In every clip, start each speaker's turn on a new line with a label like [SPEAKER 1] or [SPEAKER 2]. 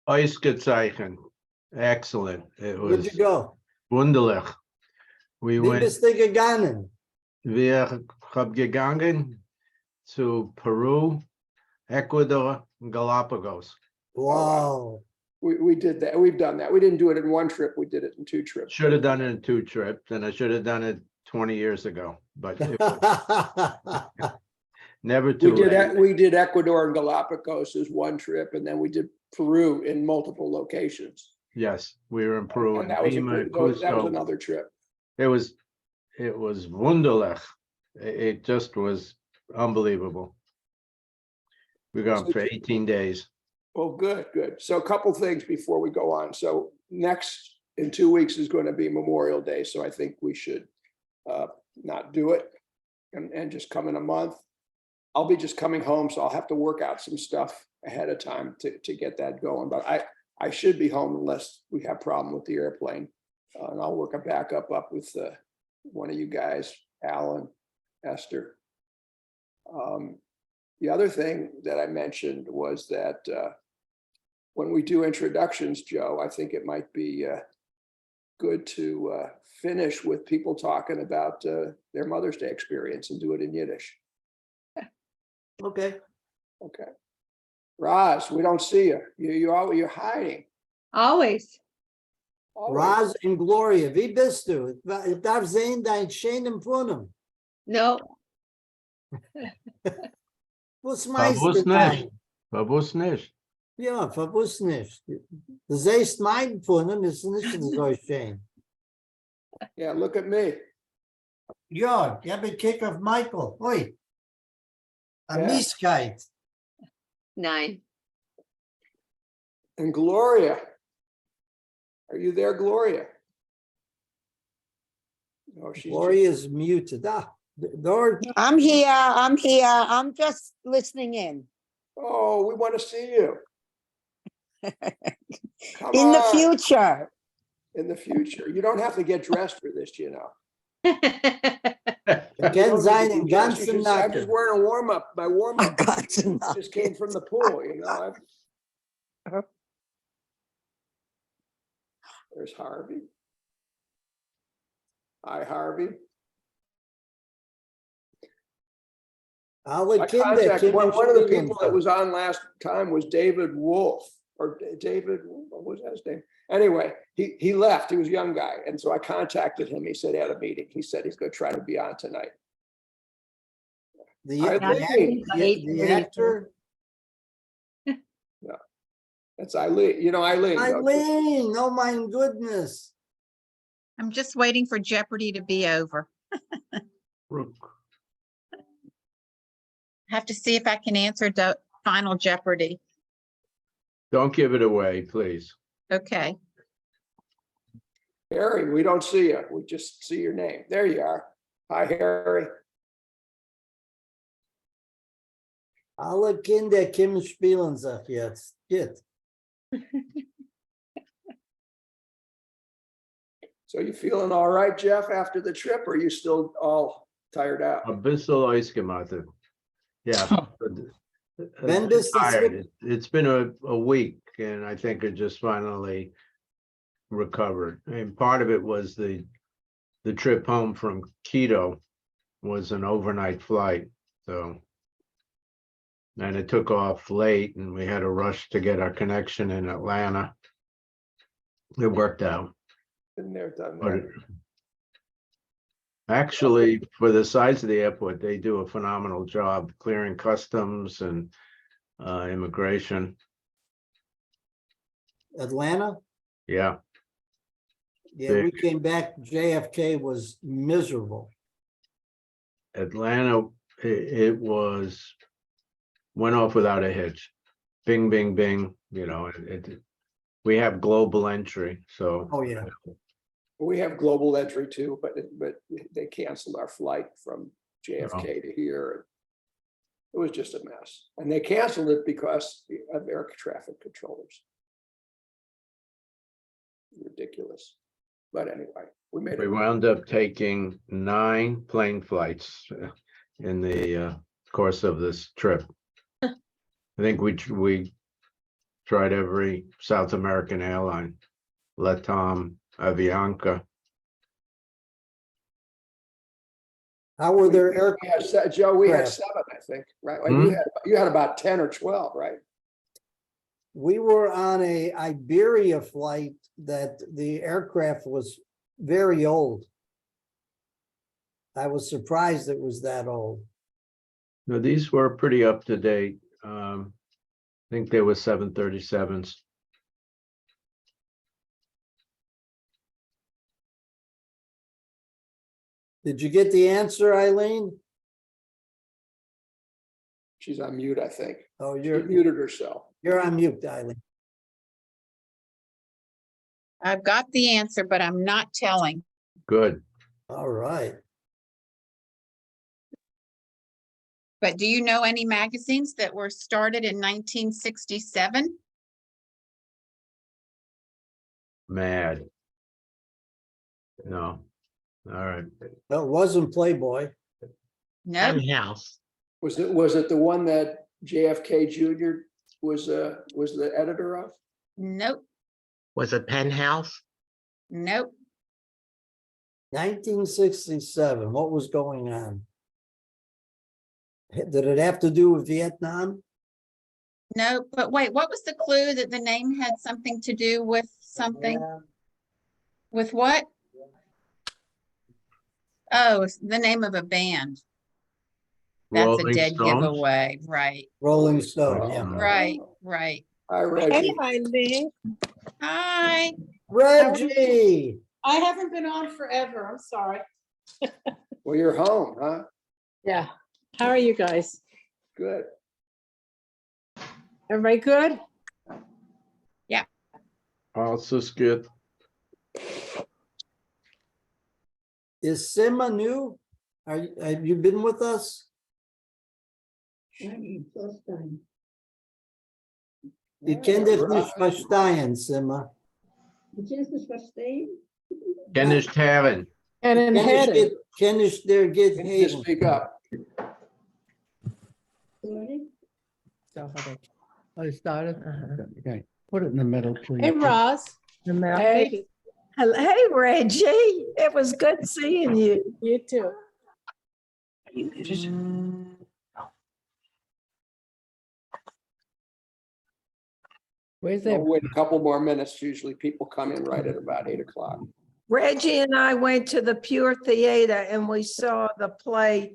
[SPEAKER 1] Ausgezeichnet. Excellent. It
[SPEAKER 2] Where'd
[SPEAKER 1] was
[SPEAKER 2] you go?
[SPEAKER 1] wunderlich. We
[SPEAKER 2] Wie
[SPEAKER 1] went,
[SPEAKER 2] bist du gegangen?
[SPEAKER 1] wir hab gegangen to Peru, Ecuador, and Galapagos.
[SPEAKER 2] Wow.
[SPEAKER 3] We did that. We've done that. We didn't do it in one trip. We did it in two trips.
[SPEAKER 1] Should have done it in 2 trips, and I should have done it 20 years ago, but it was never
[SPEAKER 3] We
[SPEAKER 1] too
[SPEAKER 3] did,
[SPEAKER 1] late.
[SPEAKER 3] we did Ecuador and Galapagos as one trip, and then we did Peru in multiple locations.
[SPEAKER 1] Yes, we were in Peru
[SPEAKER 3] And
[SPEAKER 1] and
[SPEAKER 3] that was,
[SPEAKER 1] Lima and
[SPEAKER 3] that was
[SPEAKER 1] Cusco.
[SPEAKER 3] another trip.
[SPEAKER 1] It was wunderlich. It just was unbelievable. We were gone
[SPEAKER 3] So
[SPEAKER 1] for 18 days.
[SPEAKER 3] Well, good, good. So a couple things before we go on. So next, in 2 weeks is going to be Memorial Day. So I think we should not do it and just come in a month. I'll be just coming home, so I'll have to work out some stuff ahead of time to get that going. But I should be home unless we have a problem with the airplane. And I'll work a backup up with one of you guys, Alan, Esther. The other thing that I mentioned was that when we do introductions, Joe, I think it might be good to finish with people talking about their Mother's Day experience and do it in Yiddish.
[SPEAKER 2] Okay.
[SPEAKER 3] Okay. Roz, we don't see you. You're hiding.
[SPEAKER 4] Always.
[SPEAKER 3] Always.
[SPEAKER 2] Raz and Gloria, wie bist du? Ich darf sehen dein schönen Brunnen.
[SPEAKER 4] No,
[SPEAKER 2] Was meinst du?
[SPEAKER 1] Verwusst nicht. Verwusst nicht.
[SPEAKER 2] Ja, verwusst nicht. Du siehst mein Brunnen, ist nicht so schön.
[SPEAKER 3] Yeah, look at me.
[SPEAKER 2] Ja, ich habe Kick of Michael. Oi. A
[SPEAKER 3] Ja.
[SPEAKER 2] Mieskeit.
[SPEAKER 4] 9.
[SPEAKER 3] And Gloria. Are you there, Gloria? Oh, she's
[SPEAKER 2] Gloria is muted. Ah, door.
[SPEAKER 5] I'm here. I'm just listening in.
[SPEAKER 3] Oh, we want to see you. Come
[SPEAKER 5] In the
[SPEAKER 3] on.
[SPEAKER 5] future.
[SPEAKER 3] In the future. You don't have to get dressed for this, you know.
[SPEAKER 2] Ich kann sein im
[SPEAKER 3] I'm
[SPEAKER 2] ganzen
[SPEAKER 3] just
[SPEAKER 2] Nacken.
[SPEAKER 3] wearing a warm-up. My warm-up
[SPEAKER 5] Got to know.
[SPEAKER 3] just came from the pool, you know. There's Harvey. Hi, Harvey.
[SPEAKER 2] Alle
[SPEAKER 3] I
[SPEAKER 2] Kinder
[SPEAKER 3] contacted,
[SPEAKER 2] kommen
[SPEAKER 3] one of the
[SPEAKER 2] spielen.
[SPEAKER 3] people that was on last time was David Wolf, or David, what was that his name? Anyway, he left. He was a young guy. And so I contacted him. He said he had a meeting. He said he's going to try to be on tonight.
[SPEAKER 2] The,
[SPEAKER 3] Eileen.
[SPEAKER 2] the actor.
[SPEAKER 3] That's Eileen. You know Eileen. don't you?
[SPEAKER 2] Eileen, oh my goodness.
[SPEAKER 6] I'm just waiting for Jeopardy to be over. Have to see if I can answer the final Jeopardy.
[SPEAKER 1] Don't give it away, please.
[SPEAKER 6] Okay.
[SPEAKER 3] Harry, we don't see you. We just see your name. There you are. Hi, Harry.
[SPEAKER 2] Alle Kinder kommen spielen sich jetzt. Geht.
[SPEAKER 3] So you feeling all right, Jeff, after the trip, or are you still all tired out?
[SPEAKER 1] A bisschen ausgemacht. Yeah.
[SPEAKER 2] When does the
[SPEAKER 1] Tired.
[SPEAKER 2] trip-
[SPEAKER 1] It's been a week, and I think it just finally recovered. And part of it was the trip home from Quito was an overnight flight, so. And it took off late, and we had a rush to get our connection in Atlanta. It worked out,
[SPEAKER 3] Been there, done
[SPEAKER 1] but
[SPEAKER 3] that.
[SPEAKER 1] actually, for the size of the airport, they do a phenomenal job clearing customs and immigration.
[SPEAKER 2] Atlanta?
[SPEAKER 1] Yeah,
[SPEAKER 2] Yeah, we came back, JFK was miserable.
[SPEAKER 1] Atlanta, it went off without a hitch. Bing, bing, bing, you know, we have global entry, so.
[SPEAKER 2] Oh, yeah.
[SPEAKER 3] We have global entry too, but they canceled our flight from JFK to here. It was just a mess. And they canceled it because of air traffic controllers. Ridiculous. But anyway, we made
[SPEAKER 1] We
[SPEAKER 3] it.
[SPEAKER 1] wound up taking 9 plane flights in the course of this trip. I think we tried every South American airline, Latam, Avianca.
[SPEAKER 2] How were their air?
[SPEAKER 3] Joe, we had
[SPEAKER 2] Aircraft.
[SPEAKER 3] 7, I think, right? Like,
[SPEAKER 1] Hmm?
[SPEAKER 3] you had about 10 or 12, right?
[SPEAKER 2] We were on a Iberia flight that the aircraft was very old. I was surprised it was that old.
[SPEAKER 1] No, these were pretty up to date. I think they were 737s.
[SPEAKER 2] Did you get the answer, Eileen?
[SPEAKER 3] She's on mute, I think.
[SPEAKER 2] Oh,
[SPEAKER 3] She muted herself.
[SPEAKER 2] you're on mute, Eileen.
[SPEAKER 6] I've got the answer, but I'm not telling.
[SPEAKER 1] Good.
[SPEAKER 2] All right.
[SPEAKER 6] But do you know any magazines that were started in 1967?
[SPEAKER 1] Mad. No. All right.
[SPEAKER 2] No, it wasn't Playboy.
[SPEAKER 6] No,
[SPEAKER 7] House.
[SPEAKER 3] Was it the one that JFK Jr. was the editor of?
[SPEAKER 6] nope,
[SPEAKER 7] Was it Penthouse?
[SPEAKER 6] nope.
[SPEAKER 2] 1967, what was going on? Did it have to do with Vietnam?
[SPEAKER 6] No, but wait, what was the clue that the name had something to do with something? With what? Oh, it's the name of a band. That's a
[SPEAKER 1] Rolling
[SPEAKER 6] dead
[SPEAKER 1] Stones?
[SPEAKER 6] giveaway, right,
[SPEAKER 2] Rolling Stone, yeah.
[SPEAKER 6] right, right.
[SPEAKER 3] Hi, Reggie.
[SPEAKER 8] Eileen.
[SPEAKER 6] Hi,
[SPEAKER 2] Reggie,
[SPEAKER 8] I haven't been on forever. I'm sorry.
[SPEAKER 3] Well, you're home, huh?
[SPEAKER 8] Yeah. How are you guys?
[SPEAKER 3] Good.
[SPEAKER 8] Everybody good?
[SPEAKER 1] Also good.
[SPEAKER 2] is Sima new? Have you been with us? You kennst dich nicht verstehen, Sima.
[SPEAKER 1] Dennis Taven.
[SPEAKER 8] And in headed.
[SPEAKER 2] Kenn ich dir geht
[SPEAKER 3] Can you just
[SPEAKER 2] hegen.
[SPEAKER 3] speak up?
[SPEAKER 9] I started. Okay, put it in the middle, please.
[SPEAKER 8] Hey, Roz. Hey,
[SPEAKER 10] Hey, Reggie, it was good seeing you.
[SPEAKER 8] you too.
[SPEAKER 9] Where's
[SPEAKER 3] We'll
[SPEAKER 9] that?
[SPEAKER 3] wait a couple more minutes. Usually people come in right at about 8 o'clock.
[SPEAKER 10] Reggie and I went to the Pure Theater and we saw the play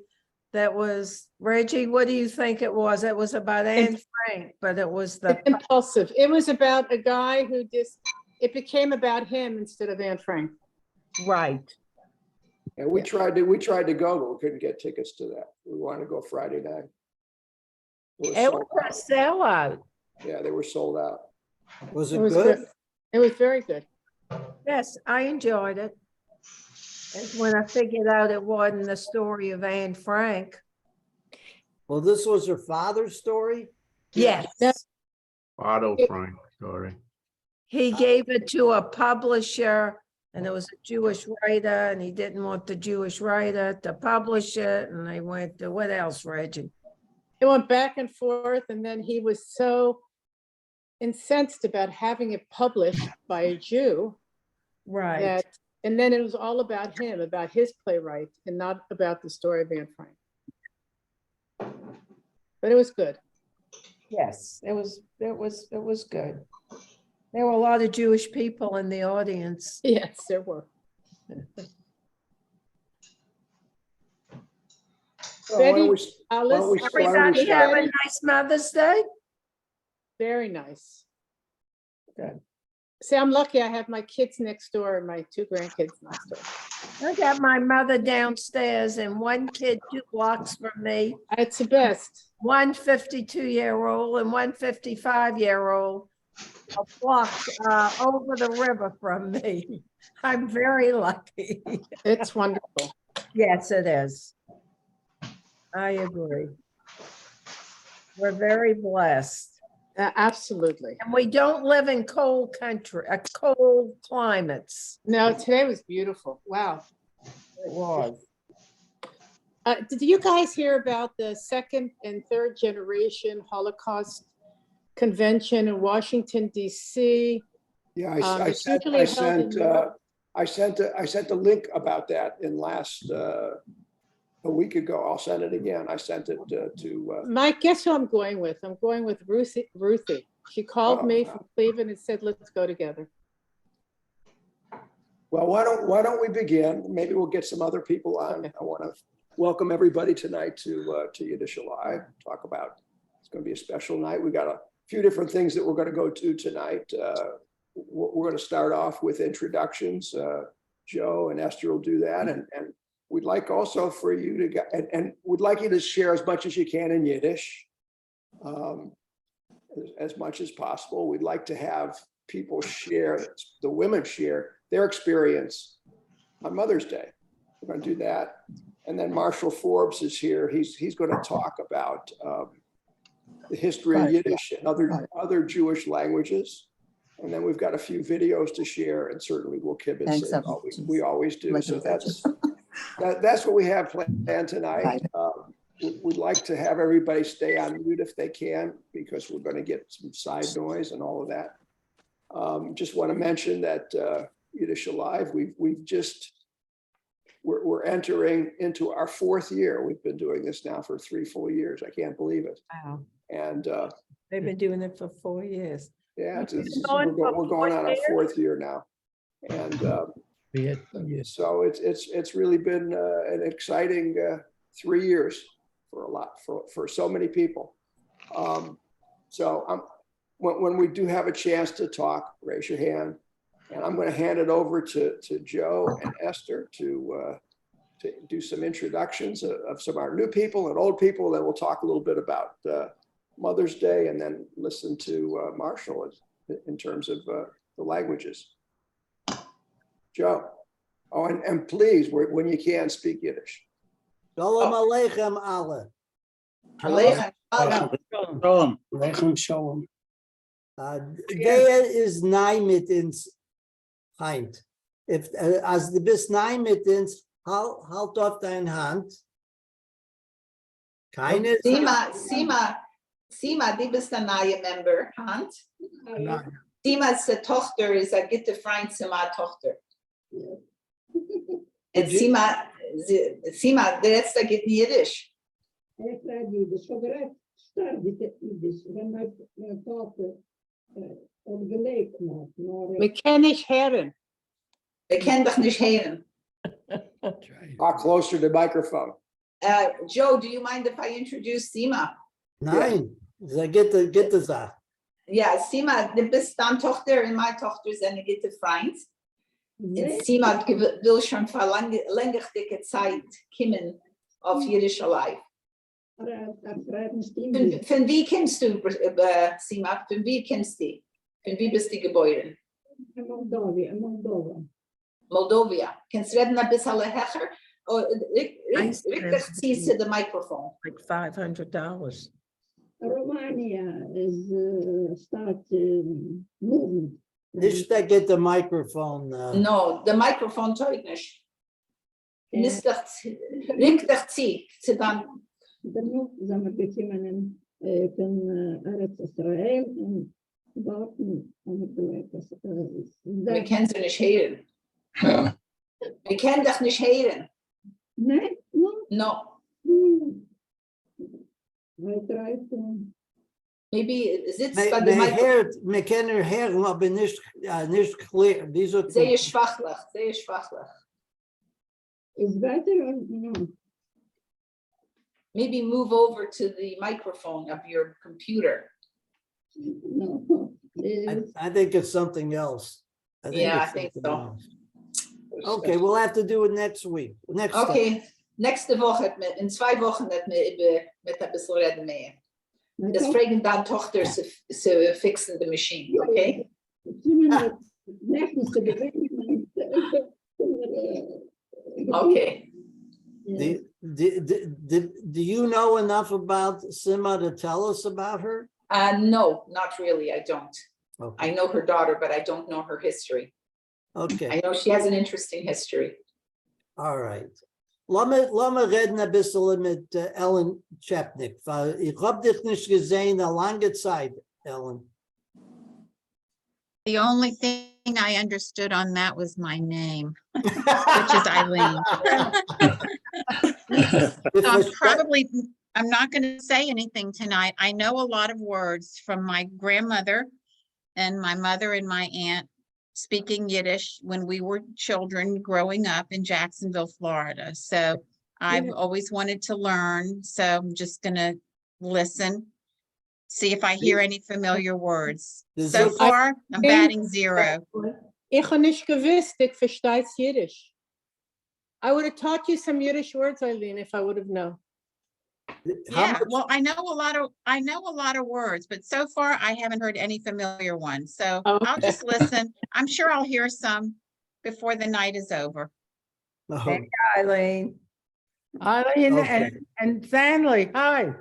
[SPEAKER 10] that was, Reggie, what do you think it was? It was about Anne Frank, but it was the,
[SPEAKER 8] It's impulsive. It was about a guy who it became about him instead of Anne Frank.
[SPEAKER 10] right.
[SPEAKER 3] And we tried to go, but we couldn't get tickets to that. We wanted to go Friday night. It was
[SPEAKER 10] It
[SPEAKER 3] sold
[SPEAKER 10] was a
[SPEAKER 3] out.
[SPEAKER 10] sellout.
[SPEAKER 3] Yeah, they were sold out.
[SPEAKER 2] Was
[SPEAKER 8] It
[SPEAKER 2] it
[SPEAKER 8] was
[SPEAKER 2] good?
[SPEAKER 8] It was very good.
[SPEAKER 10] Yes, I enjoyed it. That's when I figured out it wasn't the story of Anne Frank.
[SPEAKER 2] Well, this was her father's story?
[SPEAKER 10] Yes.
[SPEAKER 1] Otto Frank story.
[SPEAKER 10] He gave it to a publisher and it was a Jewish writer and he didn't want the Jewish writer to publish it. And they went to, what else, Reggie?
[SPEAKER 8] It went back and forth, and then he was so incensed about having it published by a Jew
[SPEAKER 10] Right.
[SPEAKER 8] that, and then it was all about him, about his playwright, and not about the story of Anne Frank. But it was good.
[SPEAKER 10] Yes, it was good. There were a lot of Jewish people in the audience.
[SPEAKER 8] Yes, there were.
[SPEAKER 3] So why don't
[SPEAKER 8] Betty,
[SPEAKER 3] we- why don't we-
[SPEAKER 10] Everybody have a
[SPEAKER 3] start?
[SPEAKER 10] nice Mother's Day.
[SPEAKER 8] very nice.
[SPEAKER 10] Good.
[SPEAKER 8] See, I'm lucky I have my kids next door and my 2 grandkids next door.
[SPEAKER 10] I got my mother downstairs and one kid 2 blocks from me,
[SPEAKER 8] It's the best.
[SPEAKER 10] one 52-year-old and one 55-year-old. A block over the river from me. I'm very lucky.
[SPEAKER 8] It's wonderful.
[SPEAKER 10] Yes, it is. I agree. We're very blessed.
[SPEAKER 8] Absolutely.
[SPEAKER 10] And we don't live in cold country, cold climates.
[SPEAKER 8] No, today was beautiful. Wow.
[SPEAKER 10] It was.
[SPEAKER 8] Did you guys hear about the 2nd and 3rd generation Holocaust convention in Washington DC.
[SPEAKER 3] Yeah,
[SPEAKER 8] It's usually held in Europe.
[SPEAKER 3] I sent a link about that in last, a week ago. I'll send it again. I sent it to,
[SPEAKER 8] Mike, guess who I'm going with? I'm going with Ruthie. She called
[SPEAKER 3] Oh,
[SPEAKER 8] me
[SPEAKER 3] wow.
[SPEAKER 8] from Cleveland and said, let's go together.
[SPEAKER 3] well, why don't we begin? Maybe we'll get some other people on.
[SPEAKER 8] Okay.
[SPEAKER 3] I want to welcome everybody tonight to Yiddish Alive. Talk about, it's going to be a special night. We got a few different things that we're going to go to tonight. We're going to start off with introductions. Joe and Esther will do that. And we'd like also for you to get, and we'd like you to share as much as you can in Yiddish, as much as possible. We'd like to have people share, the women share their experience on Mother's Day. We're going to do that. And then Marshall Forbes is here. He's going to talk about the history of Yiddish and other Jewish languages. And then we've got a few videos to share, and certainly we'll kibitz it. We always do. So that's what we have planned tonight. We'd like to have everybody stay on mute if they can, because we're going to get some side noise and all of that. Just want to mention that Yiddish Alive, we're entering into our 4th year. We've been doing this now for 3 full years. I can't believe it.
[SPEAKER 10] Wow.
[SPEAKER 3] And
[SPEAKER 10] They've been doing it for 4 years.
[SPEAKER 3] yeah, we're going on our 4th year now. And so it's really been an exciting 3 years for so many people. So when we do have a chance to talk, raise your hand, and I'm going to hand it over to Joe and Esther to do some introductions of some of our new people and old people. Then we'll talk a little bit about Mother's Day, and then listen to Marshall in terms of the languages. Joe. Oh, and please, when you can, speak Yiddish.
[SPEAKER 2] Shalom Aleichem alle.
[SPEAKER 9] Aleichem shalom.
[SPEAKER 2] Wer is nai mit ins Heint? If as du bist nai mit ins, halt auf deine Hand. Keine.
[SPEAKER 11] Sima, die bist ein neuer Member, Hand. Sima's Tochter is a gute Freund zu meiner Tochter. Und Sima, der letzte geht in Yiddish.
[SPEAKER 8] Wir kennen nicht hören.
[SPEAKER 11] Wir können doch nicht hören.
[SPEAKER 3] Talk closer to the microphone.
[SPEAKER 11] Joe, do you mind if I introduce Sima?
[SPEAKER 2] Nein, get the Sache.
[SPEAKER 11] Ja, Sima, du bist deine Tochter und meine Tochter ist eine gute Freund. Und Sima will schon vor länger Zeit kommen auf Yiddish Alive. Von wie kennst du, Sima? Von wie kennst du? Von wie bist du geboren? Moldova. Kannst du reden ein bisschen höher? Richtig ziehst du the microphone.
[SPEAKER 10] Like $500.
[SPEAKER 12] Romania is start moving.
[SPEAKER 2] Nicht get the microphone.
[SPEAKER 11] No, the microphone teugt nicht. Richtig zieh.
[SPEAKER 12] Dann sind wir gekommen von Eretz Israel und warten auf etwas.
[SPEAKER 11] Wir können sie nicht hören. Wir können doch nicht hören.
[SPEAKER 12] Nein,
[SPEAKER 11] No. Maybe sitzt bei dem Mikrofon.
[SPEAKER 2] Wir können hören, aber nicht klar. Wieso?
[SPEAKER 11] Sehr schwachlich, sehr schwachlich.
[SPEAKER 12] Is better or no?
[SPEAKER 11] Maybe move over to the microphone of your computer.
[SPEAKER 12] No.
[SPEAKER 2] I think it's something else.
[SPEAKER 11] Yeah, I think so.
[SPEAKER 2] Else. Okay, we'll have to do it next week.
[SPEAKER 11] Okay, nächste Woche, in 2 Wochen, mit ein bisschen reden mehr. Das fragen deine Tochter zu fixen the machine, okay? Okay.
[SPEAKER 2] Do you know enough about Sima to tell us about her?
[SPEAKER 11] No, not really, I don't.
[SPEAKER 2] Okay.
[SPEAKER 11] I know her daughter, but I don't know her history.
[SPEAKER 2] Okay.
[SPEAKER 11] I know she has an interesting history.
[SPEAKER 2] All right. Lass mir reden ein bisschen mit Ellen Chapnick, weil ich habe dich nicht gesehen eine lange Zeit. Ellen?
[SPEAKER 6] The only thing I understood on that was my name, which is Eileen.
[SPEAKER 2] With
[SPEAKER 6] So
[SPEAKER 2] respect-
[SPEAKER 6] I'm not going to say anything tonight. I know a lot of words from my grandmother and my mother and my aunt speaking Yiddish when we were children growing up in Jacksonville, Florida. So I've always wanted to learn. So I'm just going to listen, see if I hear any familiar words.
[SPEAKER 2] Does
[SPEAKER 6] So
[SPEAKER 2] this-
[SPEAKER 6] far, I'm batting 0.
[SPEAKER 8] Ich habe nicht gewusst, ich verstehe Yiddish. I would have taught you some Yiddish words, Eileen, if I would have known.
[SPEAKER 2] How
[SPEAKER 6] Yeah,
[SPEAKER 2] much-
[SPEAKER 6] well, I know a lot of words, but so far I haven't heard any familiar ones. So
[SPEAKER 8] Oh,
[SPEAKER 6] I'll
[SPEAKER 8] okay.
[SPEAKER 6] just listen. I'm sure I'll hear some before the night is over.
[SPEAKER 2] Oh,
[SPEAKER 10] Eileen.
[SPEAKER 9] Eileen
[SPEAKER 2] Okay.
[SPEAKER 9] and Stanley, hi.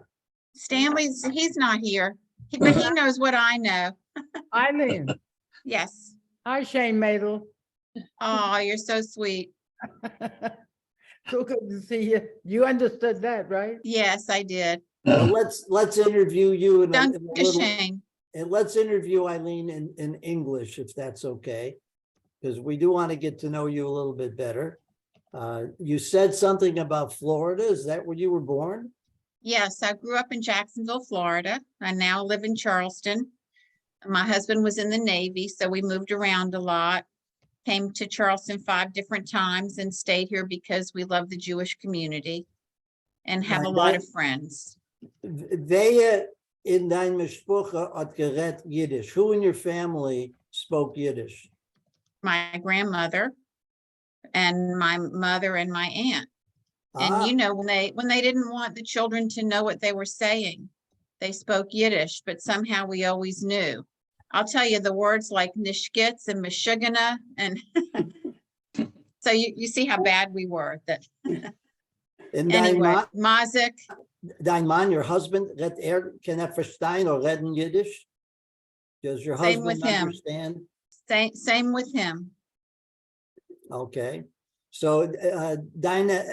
[SPEAKER 6] He's not here, but he knows what I know.
[SPEAKER 9] Eileen,
[SPEAKER 6] Yes.
[SPEAKER 9] hi Shane Madel.
[SPEAKER 6] Oh, you're so sweet.
[SPEAKER 9] So good to see you. You understood that, right?
[SPEAKER 6] Yes, I did.
[SPEAKER 2] well, let's interview you in a
[SPEAKER 6] Dunk
[SPEAKER 2] little,
[SPEAKER 6] fishing.
[SPEAKER 2] and let's interview Eileen in English, if that's okay. Because we do want to get to know you a little bit better. You said something about Florida. Is that where you were born?
[SPEAKER 6] Yes, I grew up in Jacksonville, Florida. I now live in Charleston. My husband was in the Navy, so we moved around a lot. Came to Charleston 5 different times and stayed here because we love the Jewish community and have a lot of friends.
[SPEAKER 2] Wer in dein Mishpucha hat geredet Yiddish? Who in your family spoke Yiddish?
[SPEAKER 6] My grandmother and my mother and my aunt. And
[SPEAKER 2] Ah,
[SPEAKER 6] you know, when they didn't want the children to know what they were saying, they spoke Yiddish, but somehow we always knew. I'll tell you the words like nishkitz and meshugana, and so you see how bad we were. That
[SPEAKER 2] and
[SPEAKER 6] anyway, mazik,
[SPEAKER 2] dein Mann, your husband, can verstehen or reden Yiddish? Does your
[SPEAKER 6] Same
[SPEAKER 2] husband
[SPEAKER 6] with him.
[SPEAKER 2] understand?
[SPEAKER 6] same with him.
[SPEAKER 2] Okay, so deine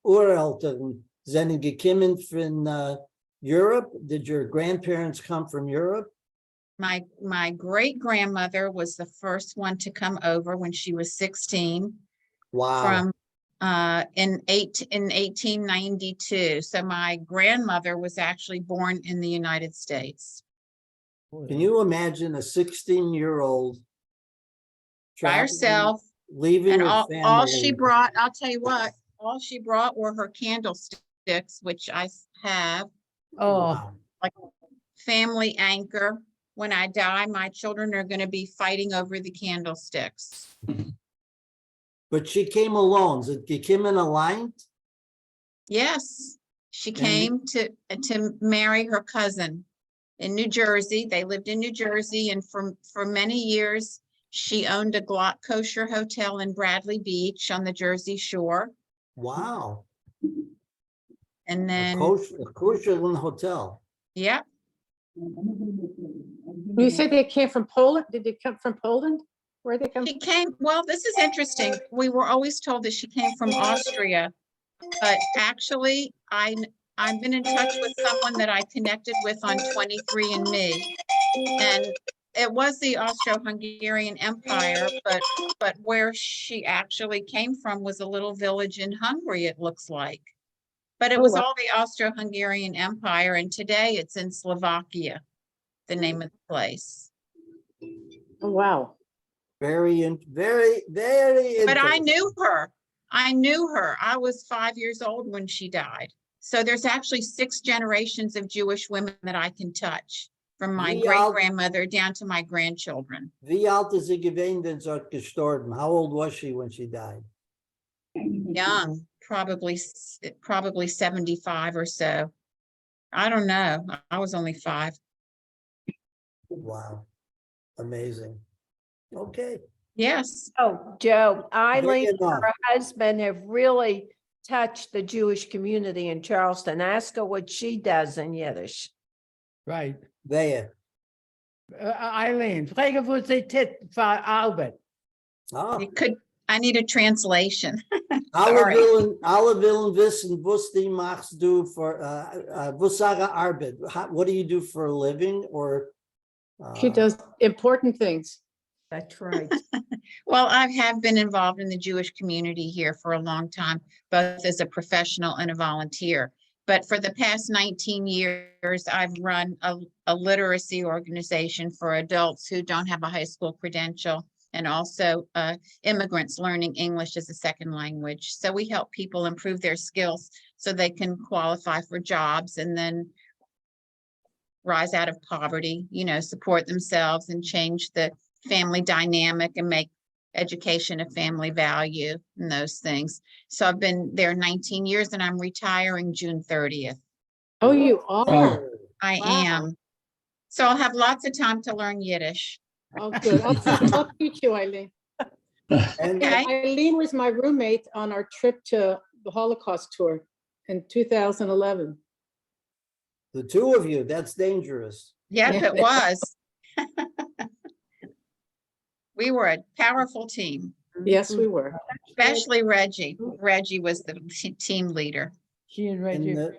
[SPEAKER 2] Ureltern sind gekommen von Europe? Did your grandparents come from Europe?
[SPEAKER 6] My great grandmother was the first one to come over when she was 16
[SPEAKER 2] Wow.
[SPEAKER 6] from in 1892. So my grandmother was actually born in the United States.
[SPEAKER 2] Can you imagine a 16-year-old
[SPEAKER 6] By herself,
[SPEAKER 2] leaving
[SPEAKER 6] and
[SPEAKER 2] her
[SPEAKER 6] all she
[SPEAKER 2] family?
[SPEAKER 6] brought, I'll tell you what, all she brought were her candlesticks, which I have,
[SPEAKER 9] Oh,
[SPEAKER 2] Wow.
[SPEAKER 6] like family anchor. When I die, my children are going to be fighting over the candlesticks.
[SPEAKER 2] But she came alone. Is it gekommen allein?
[SPEAKER 6] Yes, she
[SPEAKER 2] And-
[SPEAKER 6] came to marry her cousin in New Jersey. They lived in New Jersey, and for many years, she owned a Glock kosher hotel in Bradley Beach on the Jersey Shore.
[SPEAKER 2] Wow.
[SPEAKER 6] And
[SPEAKER 2] A
[SPEAKER 6] then,
[SPEAKER 2] kosher hotel.
[SPEAKER 6] yeah,
[SPEAKER 8] You said they came from Poland? Did they come from Poland? Where they come?
[SPEAKER 6] she came, well, this is interesting. We were always told that she came from Austria, but actually, I've been in touch with someone that I connected with on 23andMe. And it was the Austro-Hungarian Empire, but where she actually came from was a little village in Hungary, it looks like. But it
[SPEAKER 8] Oh,
[SPEAKER 6] was
[SPEAKER 8] wow.
[SPEAKER 6] all the Austro-Hungarian Empire, and today it's in Slovakia, the name of the place.
[SPEAKER 8] Oh, wow.
[SPEAKER 2] Very, very.
[SPEAKER 6] But I
[SPEAKER 2] interesting.
[SPEAKER 6] knew her. I knew her. I was 5 years old when she died. So there's actually 6 generations of Jewish women that I can touch, from my
[SPEAKER 2] Wie
[SPEAKER 6] great
[SPEAKER 2] alt-
[SPEAKER 6] grandmother down to my grandchildren.
[SPEAKER 2] Wie alt is sie gewesen, wenn sie hat gestorben? How old was she when she died?
[SPEAKER 6] Young, probably 75 or so. I don't know. I was only 5.
[SPEAKER 2] Wow. Amazing. Okay.
[SPEAKER 6] Yes.
[SPEAKER 10] Oh, Joe, Eileen and
[SPEAKER 2] enough.
[SPEAKER 10] her husband have really touched the Jewish community in Charleston. Ask her what she does in Yiddish.
[SPEAKER 9] right.
[SPEAKER 2] Wer?
[SPEAKER 9] Eileen, frage, wo sie tit für Arbeit.
[SPEAKER 2] Ah,
[SPEAKER 6] I need a translation.
[SPEAKER 2] alle
[SPEAKER 6] Sorry.
[SPEAKER 2] willen wissen, was die machst du for, was sage Arbeit? What do you do for a living, or
[SPEAKER 8] She
[SPEAKER 2] Uh,
[SPEAKER 8] does important things.
[SPEAKER 10] That's right.
[SPEAKER 6] Well, I have been involved in the Jewish community here for a long time, both as a professional and a volunteer. But for the past 19 years, I've run a literacy organization for adults who don't have a high school credential, and also immigrants learning English as a second language. So we help people improve their skills so they can qualify for jobs and then rise out of poverty, support themselves and change the family dynamic and make education a family value and those things. So I've been there 19 years and I'm retiring June 30th.
[SPEAKER 8] Oh, you are?
[SPEAKER 6] I
[SPEAKER 8] Wow.
[SPEAKER 6] am. So I'll have lots of time to learn Yiddish.
[SPEAKER 8] Oh, good. I'll teach you, Eileen.
[SPEAKER 2] And
[SPEAKER 6] Okay.
[SPEAKER 8] Eileen was my roommate on our trip to the Holocaust tour in 2011.
[SPEAKER 2] the two of you, that's dangerous.
[SPEAKER 6] Yes, it was. We were a powerful team,
[SPEAKER 8] Yes, we were.
[SPEAKER 6] especially Reggie. Reggie was the team leader.
[SPEAKER 9] She and
[SPEAKER 2] And
[SPEAKER 9] Reggie.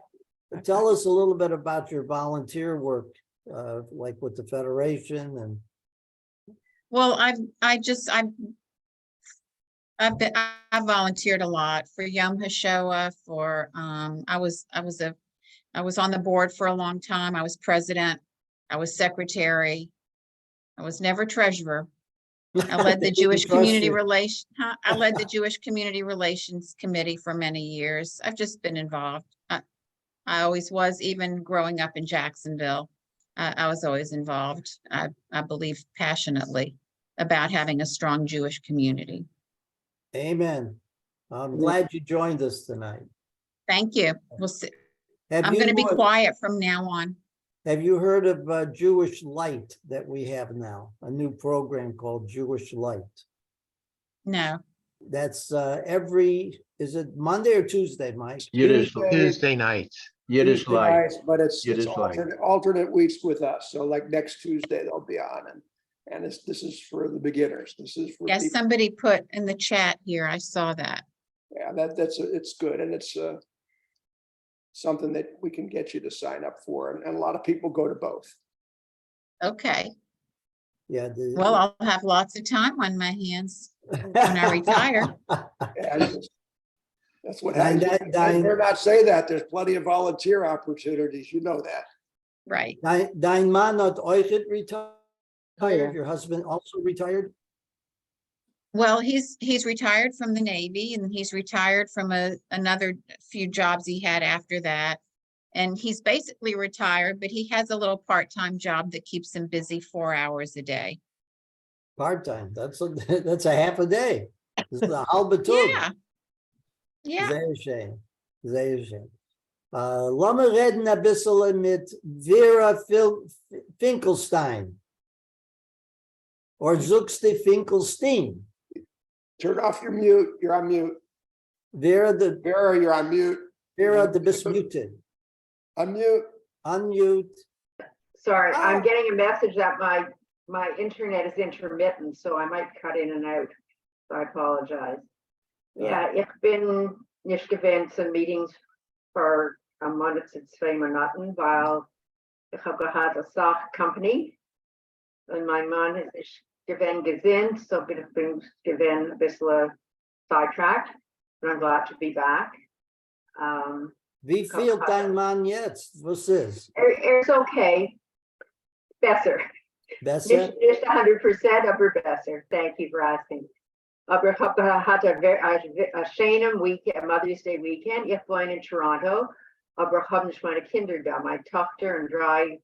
[SPEAKER 2] tell us a little bit about your volunteer work, like with the Federation and.
[SPEAKER 6] Well, I volunteered a lot for Yom HaShoah, for I was on the board for a long time. I was president. I was secretary. I was never treasurer. I led the Jewish Community Relations. I led the Jewish Community Relations Committee for many years. I've just been involved. I always was, even growing up in Jacksonville. I was always involved. I believe passionately about having a strong Jewish community.
[SPEAKER 2] Amen. I'm glad you joined us tonight.
[SPEAKER 6] Thank you. We'll see.
[SPEAKER 2] Have
[SPEAKER 6] I'm
[SPEAKER 2] you,
[SPEAKER 6] going to be quiet from now on.
[SPEAKER 2] Have you heard of Jewish Light that we have now? A new program called Jewish Light.
[SPEAKER 6] No.
[SPEAKER 2] That's is it Monday or Tuesday, Mike?
[SPEAKER 1] Yiddish,
[SPEAKER 7] Tuesday nights.
[SPEAKER 1] Yiddish
[SPEAKER 3] Tuesday
[SPEAKER 1] light.
[SPEAKER 3] nights, but it's
[SPEAKER 1] Yiddish light.
[SPEAKER 3] alternate weeks with us. So like next Tuesday, they'll be on and this is for the beginners. This is for
[SPEAKER 6] Yes,
[SPEAKER 3] people.
[SPEAKER 6] somebody put in the chat here. I saw that.
[SPEAKER 3] Yeah, it's good. And it's something that we can get you to sign up for. And a lot of people go to both.
[SPEAKER 6] Okay.
[SPEAKER 2] Yeah.
[SPEAKER 6] Well, I'll have lots of time on my hands when I retire.
[SPEAKER 3] Yeah, that's what
[SPEAKER 2] Dine,
[SPEAKER 3] happens.
[SPEAKER 2] dine,
[SPEAKER 3] Dare not say that. There's plenty of volunteer opportunities. You know that.
[SPEAKER 6] Right.
[SPEAKER 2] Dein Mann hat euch retired.
[SPEAKER 8] Oh, yeah.
[SPEAKER 2] Your husband also retired?
[SPEAKER 6] Well, he's retired from the Navy, and he's retired from another few jobs he had after that. And he's basically retired, but he has a little part-time job that keeps him busy 4 hours a day.
[SPEAKER 2] Part-time. That's a half a day. This is a halbe Tag.
[SPEAKER 6] Yeah. Yeah.
[SPEAKER 2] Sehr schön. Sehr schön. Lass mal reden ein bisschen mit Vera Finkelstein. Or suchst du Finkelstein?
[SPEAKER 3] Turn off your mute. You're on mute.
[SPEAKER 2] Vera,
[SPEAKER 3] you're on mute.
[SPEAKER 2] Vera, du bist muted.
[SPEAKER 3] Unmute.
[SPEAKER 2] Unmute.
[SPEAKER 13] Sorry,
[SPEAKER 3] Oh.
[SPEAKER 13] I'm getting a message that my internet is intermittent, so I might cut in and out. So I apologize. Ja, ich bin nicht gewöhnt zu Meetings für einen Monat zu 2 Monaten, weil ich habe gehabt eine Sach-Company und mein Mann ist nicht gewöhnt gesinnt, so bin ich gewöhnt ein bisschen sidetracked, and I'm glad to be back.
[SPEAKER 2] Wie viel dein Mann jetzt? Was ist?
[SPEAKER 13] It's okay. Besser.
[SPEAKER 2] Besser?
[SPEAKER 13] Nicht 100%, aber besser. Thank you for asking. Aber ich hatte ein schönes Weekend, Mother's Day Weekend. Ich wohne in Toronto, aber ich habe nicht meine Kinder da. Meine Tochter und 3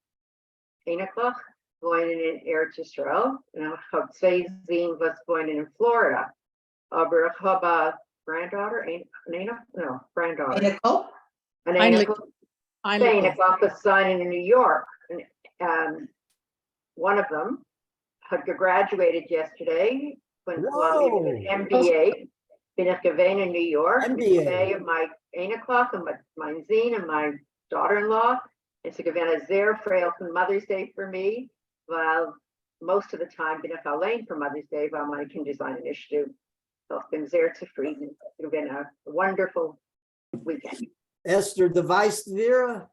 [SPEAKER 13] Enkelkinder wohnen in Eretz Israel. Und ich habe 2 Seen, was wohnen in Florida. Aber ich habe eine Granddaughter, granddaughter.
[SPEAKER 11] Nicole?
[SPEAKER 13] An
[SPEAKER 8] Enkel.
[SPEAKER 13] Enkel was signing in New York. And one of them had graduated yesterday.
[SPEAKER 2] Whoa.
[SPEAKER 13] MBA. Bin ich gewesen in New York.
[SPEAKER 2] MBA.
[SPEAKER 13] My Enkelkind and my Zine and my daughter-in-law. It's a gewesen a sehr frail Mother's Day for me. While most of the time bin ich allein for Mother's Day, weil meine Kinder sein nicht do. So ich bin sehr zufrieden. It's been a wonderful weekend.
[SPEAKER 2] Esther, du weißt Vera?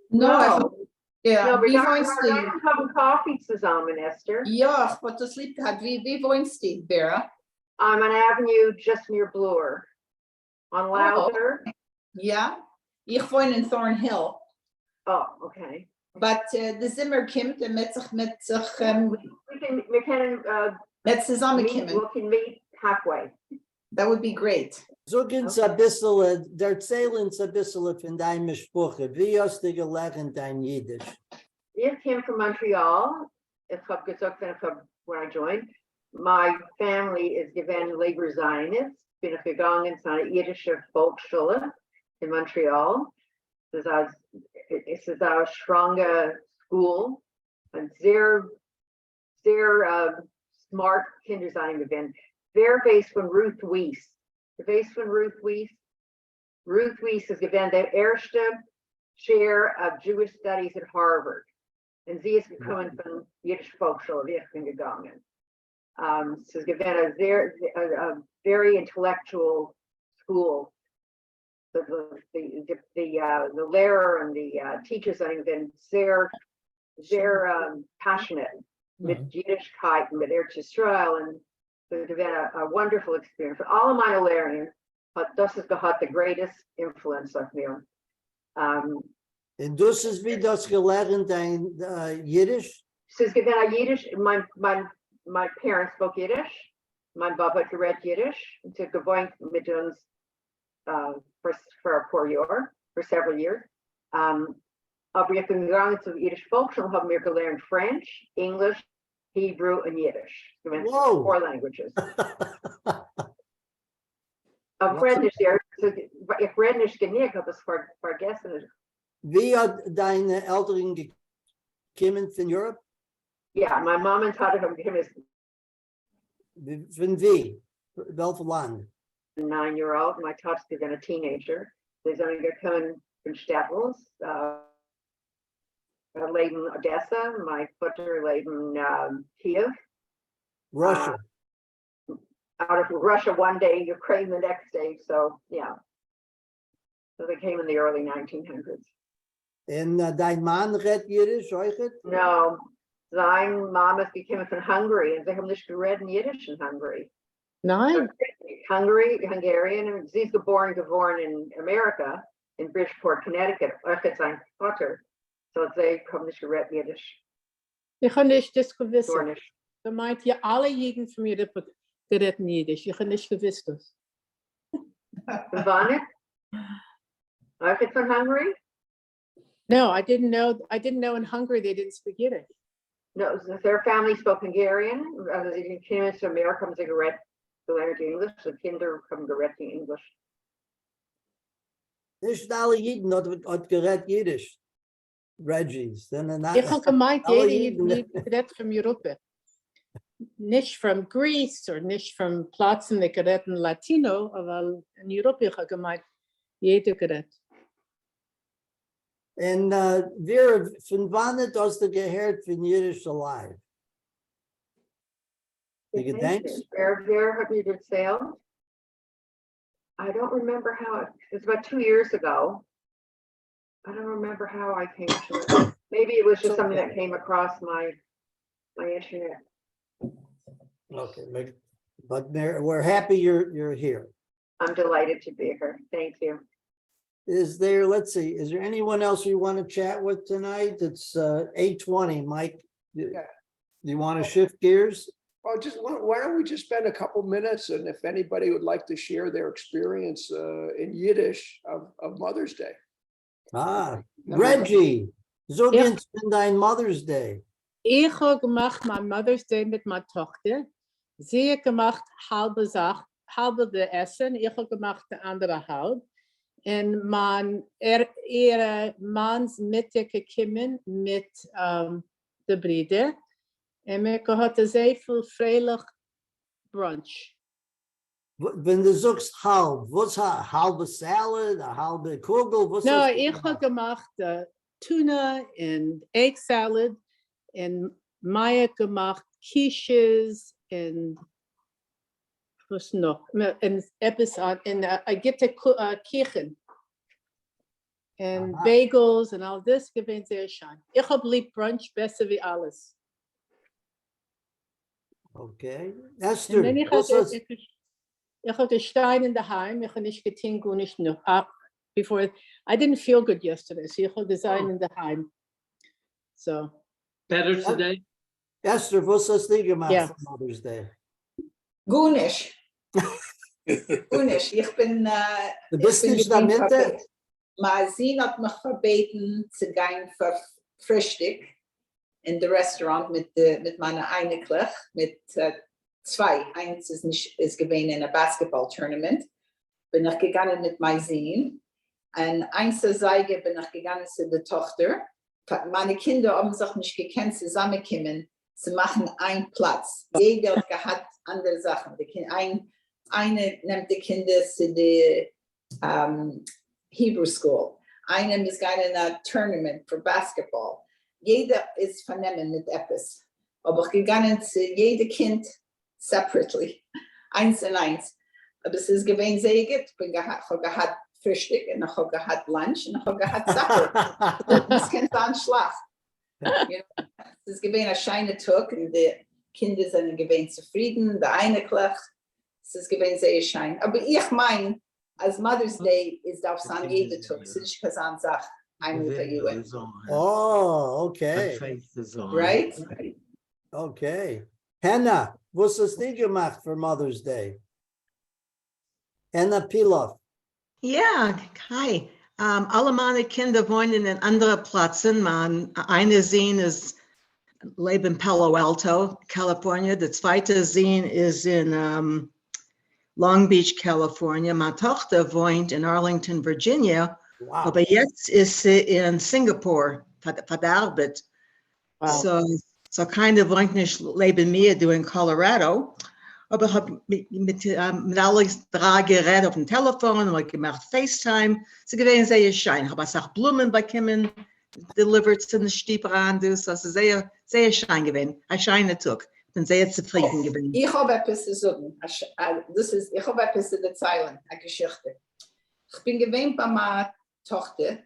[SPEAKER 11] No, Ja,
[SPEAKER 13] wir
[SPEAKER 11] wie wohnst du?
[SPEAKER 13] haben Coffee zusammen, Esther.
[SPEAKER 11] Ja, ich wollte das lieb gehabt. Wie wohnst du, Vera?
[SPEAKER 13] I'm on Avenue just near Bloor. On Lowther.
[SPEAKER 11] Ja, ich wohne in Thornhill.
[SPEAKER 13] Oh, okay.
[SPEAKER 11] But the Zimmer kommt und mit sich
[SPEAKER 13] We can
[SPEAKER 11] mit zusammenkommen.
[SPEAKER 13] we can meet halfway.
[SPEAKER 11] That would be great.
[SPEAKER 2] Zogens a bissel, der Erzählens a bissel von deinem Sprache. Wie hast du gelernt dein Jiddisch?
[SPEAKER 13] Ich came from Montreal. Ich habe gesagt, when I joined, my family is given Labor Zionist. Bin ich gegangen zu einer jiddische Volksschule in Montreal. Es ist eine strenge School. Und sehr smart Kinder sein gewesen. Wer weiß von Ruth Weiss? Weiß von Ruth Weiss? Ruth Weiss is gewesen der erste Chair of Jewish Studies at Harvard. Und sie ist gekommen von Yiddish Volksschule, wie ich bin gegangen. Es ist gewesen a very intellectual school. The layer and the teachers have been sehr passionate with Yiddishkeit and with Eretz Yisrael, and it's been a wonderful experience. For all of my learning, but das has got the greatest influence on me.
[SPEAKER 2] Und das ist wie das gelernt dein Jiddisch?
[SPEAKER 13] Es ist gewesen a Yiddish. My parents spoke Yiddish. My Papa hat geredet Yiddish. Und sie gewohnt mit uns for a poor year, for several years. Aber ich bin gegangen zu Yiddish Volksschule, haben wir gelernt French, English, Hebrew, and Yiddish.
[SPEAKER 2] Whoa.
[SPEAKER 13] 4 languages. Auf French, ich rede nicht genug, habe es vergessen.
[SPEAKER 2] Wie hat deine Eltern gekommen von Europe?
[SPEAKER 13] Yeah, my mom and Tata have given us
[SPEAKER 2] Von wie? Welches Land?
[SPEAKER 13] a 9-year-old. My Tata's been a teenager. They're going to come from Stadtels, Leben Odessa. My footer Leben Kiev.
[SPEAKER 2] Russia.
[SPEAKER 13] Out of Russia one day, Ukraine the next day. So yeah. So they came in the early 1900s.
[SPEAKER 2] En dein Mann redt Jiddisch, euch?
[SPEAKER 13] No, sein Mom is became from Hungary, and they have nicht geredet in Yiddish in Hungary.
[SPEAKER 8] Nein.
[SPEAKER 13] Hungarian, and she's born in America, in Bridgeport, Connecticut. It's sein Vater. So they come nicht geredet Yiddish.
[SPEAKER 8] Ich habe nicht das gewusst.
[SPEAKER 13] Dornish.
[SPEAKER 8] Da meint ihr alle Jeden von mir geredet Jiddisch. Ich habe nicht gewusst das.
[SPEAKER 13] Vannik? It's from Hungary?
[SPEAKER 8] No, I didn't know in Hungary they didn't speak Yiddish.
[SPEAKER 13] No, their family spoke Hungarian. Sie came to America, haben sie gelernt English. The Kinder haben geredet English.
[SPEAKER 2] Nicht alle Jiden hat geredet Jiddisch. Reggie's.
[SPEAKER 8] Ich habe gemeint, jede Jiden geredet von Europa. Nicht von Greece oder nicht von Plätzen, die geredet Latino, aber in Europa ich habe gemeint, jeder geredet.
[SPEAKER 2] En Vera, von wann hast du gehört von Jiddisch alive? Die gedenkst?
[SPEAKER 13] Where have you been sailed? I don't remember how it's about 2 years ago. I don't remember how I came to it. Maybe it was just something that came across my internet.
[SPEAKER 2] Okay, but we're happy you're here.
[SPEAKER 13] I'm delighted to be here. Thank you.
[SPEAKER 2] Is there, let's see, is there anyone else you want to chat with tonight? It's 8:20, Mike. Do you want to shift gears?
[SPEAKER 3] Oh, why don't we just spend a couple minutes, and if anybody would like to share their experience in Yiddish of Mother's Day.
[SPEAKER 2] Reggie, so geht's in dein Mother's Day.
[SPEAKER 8] Ich habe gemacht mein Mother's Day mit meiner Tochter. Sie hat gemacht halbe der Essen, ich habe gemacht die andere halb. Und ihre Manns Mitte gekommen mit den Brüdern. Und wir hatten sehr viel freilich Brunch.
[SPEAKER 2] Wenn du sagst halb, was halbe Salad, eine halbe Kugel? Was
[SPEAKER 8] No, ich habe gemacht Tuna und Egg Salad und Maya gemacht Quiches und was noch? Und etwas an, und Kirchen. and
[SPEAKER 2] Aha.
[SPEAKER 8] bagels and all this gewinnt sehr schön. Ich hab lieb Brunch besser wie alles.
[SPEAKER 2] Okay,
[SPEAKER 8] Und
[SPEAKER 2] Esther,
[SPEAKER 8] wenn ich
[SPEAKER 2] was
[SPEAKER 8] hatte,
[SPEAKER 2] ist,
[SPEAKER 8] ich hatte Stein in daheim, ich habe nicht getinkt und nicht noch ab. Before, I didn't feel good yesterday, so ich habe design in daheim. So,
[SPEAKER 14] Better today?
[SPEAKER 2] Esther, was hast du gemacht
[SPEAKER 8] Ja.
[SPEAKER 2] für Mother's Day?
[SPEAKER 11] Gunisch. Gunisch. Ich bin,
[SPEAKER 2] Du bist
[SPEAKER 11] ich bin
[SPEAKER 2] nicht damit?
[SPEAKER 11] gebeten, Mazin hat mich verbeten zu gehen für Frühstück in das Restaurant mit meiner Einiglich, mit zwei. Eins ist gewesen in einem Basketball-Tournament. Bin ich gegangen mit Mazin. Und eins der Seige bin ich gegangen zu der Tochter. Meine Kinder haben sich nicht gekannt, zusammenkommen. Sie machen einen Platz. Jeder hat gehabt andere Sachen. Eine nimmt die Kinder zu der Hebrew School. Eine ist in ein Tournament für Basketball. Jeder ist vernehmen mit etwas. Aber ich gegangen zu jedem Kind separately. Eins und eins. Aber es ist gewesen sehr gut. Ich habe gehabt Frühstück und ich habe gehabt Lunch und ich habe gehabt Supper. Das Kind war ein Schlaf. Es ist gewesen ein scheiner Tag und die Kinder sind gewesen zufrieden. Der eine Klach. Es ist gewesen sehr schein. Aber ich meine, als Mother's Day ist auf sein jeder Tag. Es ist nicht keine Sache. Einmal für you.
[SPEAKER 2] Oh, okay,
[SPEAKER 7] Face is on.
[SPEAKER 11] Right?
[SPEAKER 2] okay. Hannah, was hast du gemacht für Mother's Day? Hannah Pilaf.
[SPEAKER 15] Ja, hi. Alle meine Kinder wohnen in anderen Plätzen. Eine Seen ist lebe in Palo Alto, California. Der zweite Seen ist in Long Beach, California. Meine Tochter wohnt in Arlington, Virginia.
[SPEAKER 2] Wow.
[SPEAKER 15] Aber jetzt ist sie in Singapur für die Arbeit.
[SPEAKER 8] wow.
[SPEAKER 15] So keine wohnt nicht neben mir, du in Colorado. Aber ich habe mit allen drei geredet auf dem Telefon und gemacht FaceTime. Sie gewesen sehr schön. Ich habe auch Blumen bekommen, delivered zu den Stiefbrand. Das ist sehr, sehr schön gewesen. Ein schöner Tag. Ich bin sehr zufrieden gewesen.
[SPEAKER 11] Ich habe etwas zu sagen. Ich habe etwas zu erzählen, eine Geschichte. Ich bin gewesen bei meiner Tochter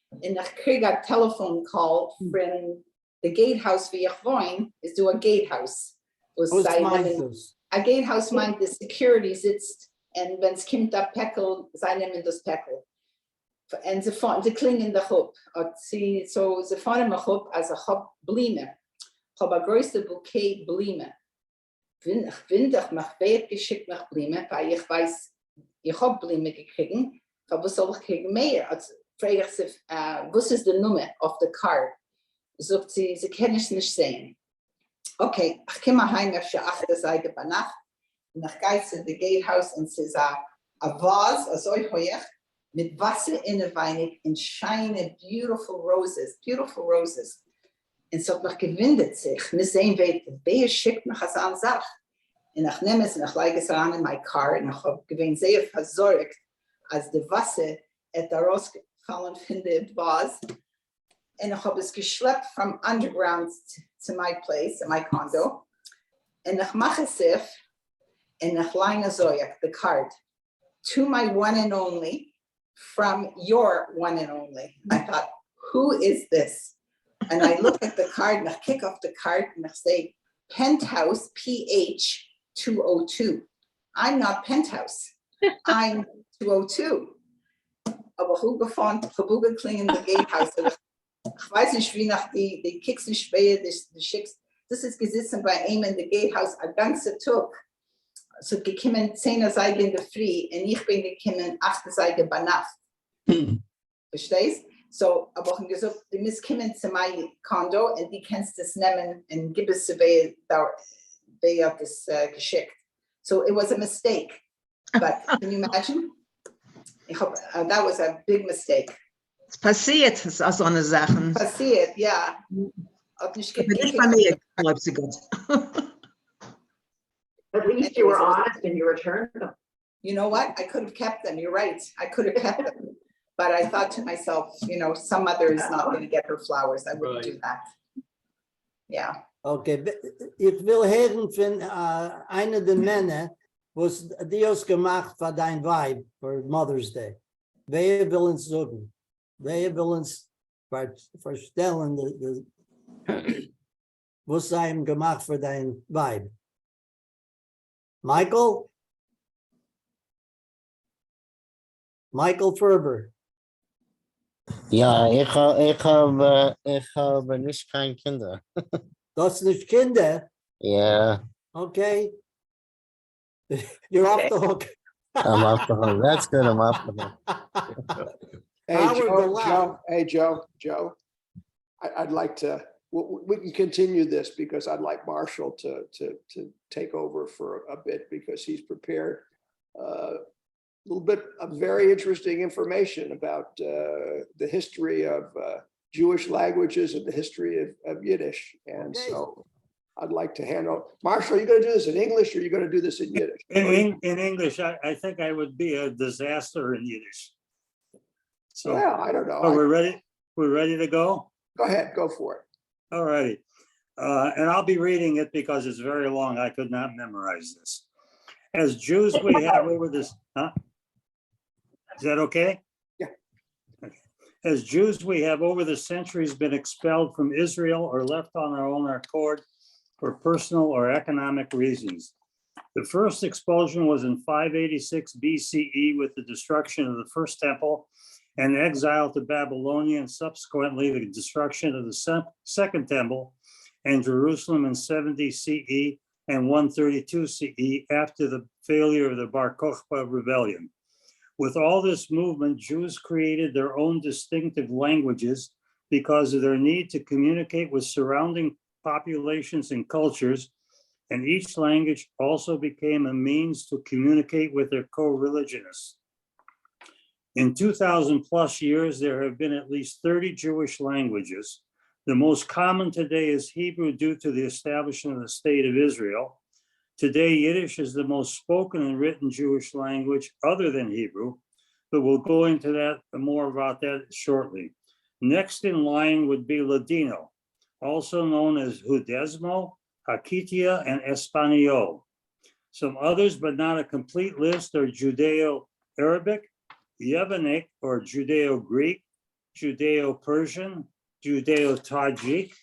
[SPEAKER 11] und ich kriege einen Telephone-Call von dem Gatehouse, wie ich wohne, ist ein Gatehouse.
[SPEAKER 2] Was meinst du?
[SPEAKER 11] Ein Gatehouse meint, die Security sitzt und wenn es kommt ab Päckl, sie nehmen das Päckl. Und sie klingen da hoch. Sie fahren mich hoch, also ich habe Blumen. Ich habe ein größtes Bouquet Blumen. Ich bin doch nach Bett geschickt nach Blumen, weil ich weiß, ich habe Blumen gekriegt. Aber was soll ich kriegen mehr? Also frage ich sie, was ist die Nummer auf der Card? Sagt sie, sie können es nicht sehen. Okay, ich komme heim auf die 8. Seite bei Nacht. Und ich gehe zu dem Gatehouse und sie sagt, ein Vase, also hoch, mit Wasser in der Weinig und shiny, beautiful roses. Und es hat mich gewundert sich. Wir sehen, wer schickt mich als eine Sache. Und ich nehme es und ich lege es an in mein Car und ich habe gewinnt sehr versorgt, als das Wasser hat rausgefallen von der Vase. Und ich habe es geschleppt vom Underground to my place, my condo. Und ich mache es und ich line the card to my one and only from your one and only. I thought, who is this? And I look at the card and I kick off the card and I say, Penthouse PH 202. I'm not Penthouse. I'm 202. Aber who gefahren, gebuggelt klingen the Gatehouse. Ich weiß nicht, wie nach die Kicks nicht späher, die Schicks. Das ist gesessen bei ihm in the Gatehouse ein ganzer Tag. So gekommen 10 Seite in der Früh und ich bin gekommen 8 Seite bei Nacht. Verstehst? So, aber ich habe gesagt, du musst kommen zu meinem Condo und die kannst das nehmen und gib es zu wer hat das geschickt. So it was a mistake. But can you imagine? That was a big mistake.
[SPEAKER 15] Es passiert, so eine Sachen.
[SPEAKER 11] Passiert, ja.
[SPEAKER 15] Aber nicht bei mir, glaub sie Gott.
[SPEAKER 13] At least you were honest and you returned them.
[SPEAKER 11] You know what? I could have kept them. You're right. I could have kept them. But I thought to myself, some mother is not going to get her flowers. I wouldn't do that. Yeah.
[SPEAKER 2] Okay, ich will hören von einer der Männer, was die hast gemacht für dein Weib, für Mother's Day. Wer will uns sagen? Wij willen verstellen was zij hem gemaakt voor dein Weib. Michael? Michael Ferber.
[SPEAKER 14] Ja, ich habe nicht kein Kinder.
[SPEAKER 2] Das ist nicht Kinder.
[SPEAKER 14] Yeah,
[SPEAKER 2] Okay. You're off the hook.
[SPEAKER 14] I'm off the hook. That's good. I'm off the hook.
[SPEAKER 3] Hey,
[SPEAKER 2] Howard,
[SPEAKER 3] Joe,
[SPEAKER 2] relax.
[SPEAKER 3] Joe, hey, Joe, I'd like to, we can continue this because I'd like Marshall to take over for a bit because he's prepared a little bit of very interesting information about the history of Jewish languages and the history of Yiddish. And
[SPEAKER 2] Okay.
[SPEAKER 3] so I'd like to hand over. Marshall, are you going to do this in English or are you going to do this in Yiddish?
[SPEAKER 16] In English, I think I would be a disaster in Yiddish. So,
[SPEAKER 3] Well, I don't know.
[SPEAKER 16] oh, we're ready to go?
[SPEAKER 3] Go ahead, go for it.
[SPEAKER 16] All righty. And I'll be reading it because it's very long. I could not memorize this. As Jews, we have over this, huh? Is that okay?
[SPEAKER 3] Yeah.
[SPEAKER 16] Okay. As Jews, we have over the centuries been expelled from Israel or left on our own accord for personal or economic reasons. The first expulsion was in 586 BCE with the destruction of the first temple and exile to Babylonia, and subsequently the destruction of the second temple and Jerusalem in 70 CE and 132 CE after the failure of the Bar Kokhba rebellion. With all this movement, Jews created their own distinctive languages because of their need to communicate with surrounding populations and cultures, and each language also became a means to communicate with their co-religionists. In 2000 plus years, there have been at least 30 Jewish languages. The most common today is Hebrew due to the establishment of the State of Israel. Today, Yiddish is the most spoken and written Jewish language other than Hebrew, but we'll go into that more about that shortly. Next in line would be Ladino, also known as Judesmo, Hakitia, and Espanol. Some others, but not a complete list, are Judeo-Arabic, Yevanic or Judeo-Greek, Judeo-Persian, Judeo-Tajik,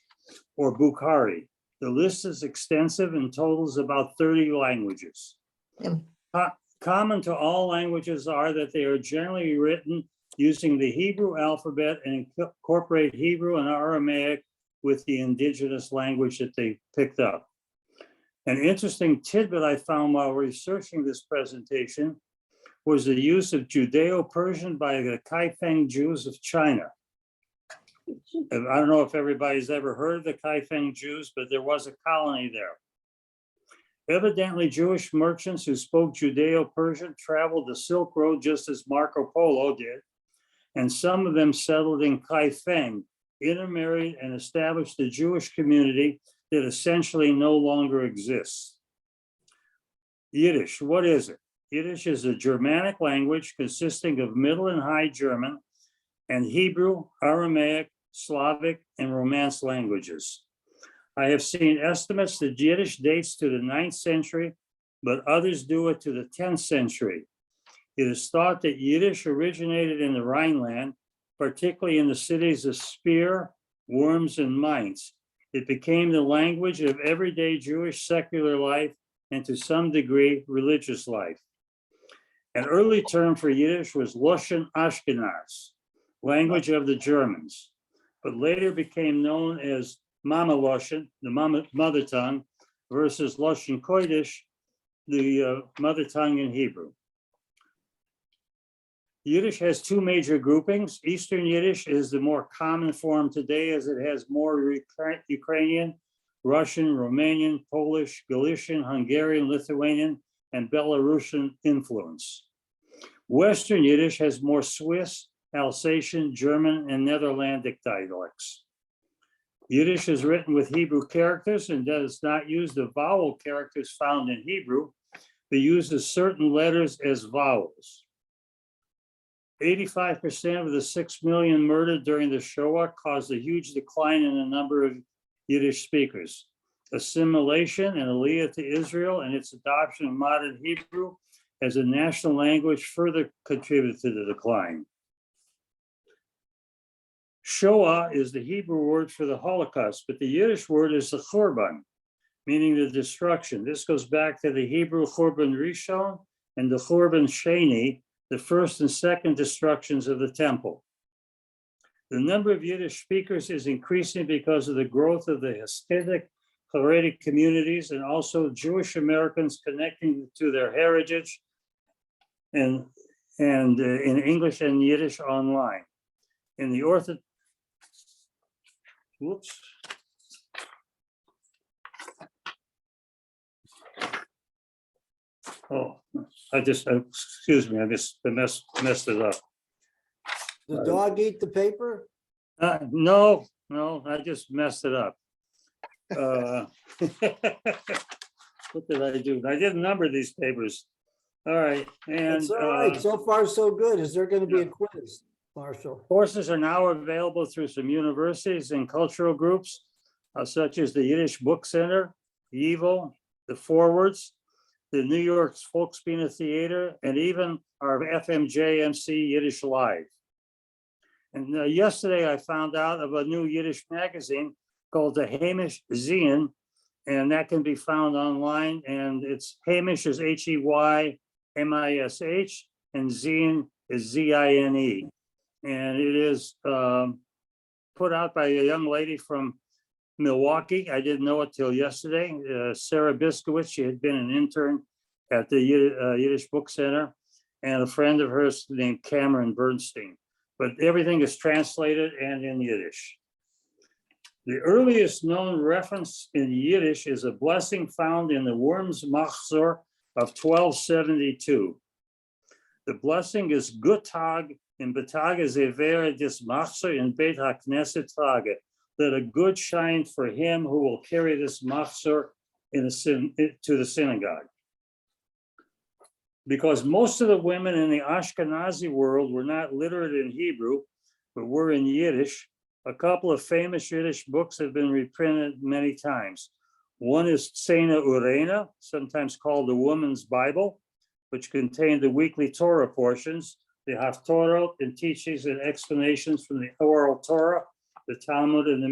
[SPEAKER 16] or Bukhari. The list is extensive and totals about 30 languages. Common to all languages are that they are generally written using the Hebrew alphabet and incorporate Hebrew and Aramaic with the indigenous language that they picked up. An interesting tidbit I found while researching this presentation was the use of Judeo-Persian by the Kaifeng Jews of China. I don't know if everybody's ever heard of the Kaifeng Jews, but there was a colony there. Evidently, Jewish merchants who spoke Judeo-Persian traveled the Silk Road just as Marco Polo did, and some of them settled in Kaifeng, intermarried, and established a Jewish community that essentially no longer exists. Yiddish, what is it? Yiddish is a Germanic language consisting of Middle and High German and Hebrew, Aramaic, Slavic, and Romance languages. I have seen estimates that Yiddish dates to the 9th century, but others do it to the 10th century. It is thought that Yiddish originated in the Rhineland, particularly in the cities of Speer, Worms, and Mainz. It became the language of everyday Jewish secular life and to some degree religious life. An early term for Yiddish was Loshen Ashkenaz, language of the Germans, but later became known as Mama Loshen, the mother tongue, versus Loshen Kodesh, the mother tongue in Hebrew. Yiddish has two major groupings. Eastern Yiddish is the more common form today as it has more Ukrainian, Russian, Romanian, Polish, Galician, Hungarian, Lithuanian, and Belarusian influence. Western Yiddish has more Swiss, Alsatian, German, and Netherlandic dialects. Yiddish is written with Hebrew characters and does not use the vowel characters found in Hebrew, but uses certain letters as vowels. 85% of the 6 million murdered during the Shoah caused a huge decline in the number of Yiddish speakers. Assimilation and aliyah to Israel and its adoption of modern Hebrew as a national language further contributed to the decline. Shoah is the Hebrew word for the Holocaust, but the Yiddish word is the Churban, meaning the destruction. This goes back to the Hebrew Churban Rishon and the Churban Sheni, the first and second destructions of the temple. The number of Yiddish speakers is increasing because of the growth of the Hasidic Haredi communities and also Jewish Americans connecting to their heritage and in English and Yiddish online. In the whoops. Oh, excuse me, I messed it up.
[SPEAKER 2] The dog eat the paper?
[SPEAKER 16] No, I just messed it up. What did I do? I didn't number these papers. All right, and
[SPEAKER 2] It's all right. So far, so good. Is there going to be a quiz, Marshall?
[SPEAKER 16] courses are now available through some universities and cultural groups, such as the Yiddish Book Center, YIVO, the Forwards, the New York Folkspina Theater, and even our FMJMC Yiddish Live. And yesterday I found out of a new Yiddish magazine called the Hamish Zion, and that can be found online. And it's Hamish is Heymish, and Zion is Zine. And it is put out by a young lady from Milwaukee. I didn't know it till yesterday. Sarah Biskowitz, she had been an intern at the Yiddish Book Center, and a friend of hers named Cameron Bernstein. But everything is translated and in Yiddish. The earliest known reference in Yiddish is a blessing found in the Worms Machzor of 1272. The blessing is Gut Tag in Betage Zevere des Machzor in Beit HaKnesset Tage. Let a good shine for him who will carry this Machzor to the synagogue. Because most of the women in the Ashkenazi world were not literate in Hebrew, but were in Yiddish, a couple of famous Yiddish books have been reprinted many times. One is Tzena Urena, sometimes called the Woman's Bible, which contained the weekly Torah portions, the Haftorot, and teachings and explanations from the oral Torah, the Talmud, and the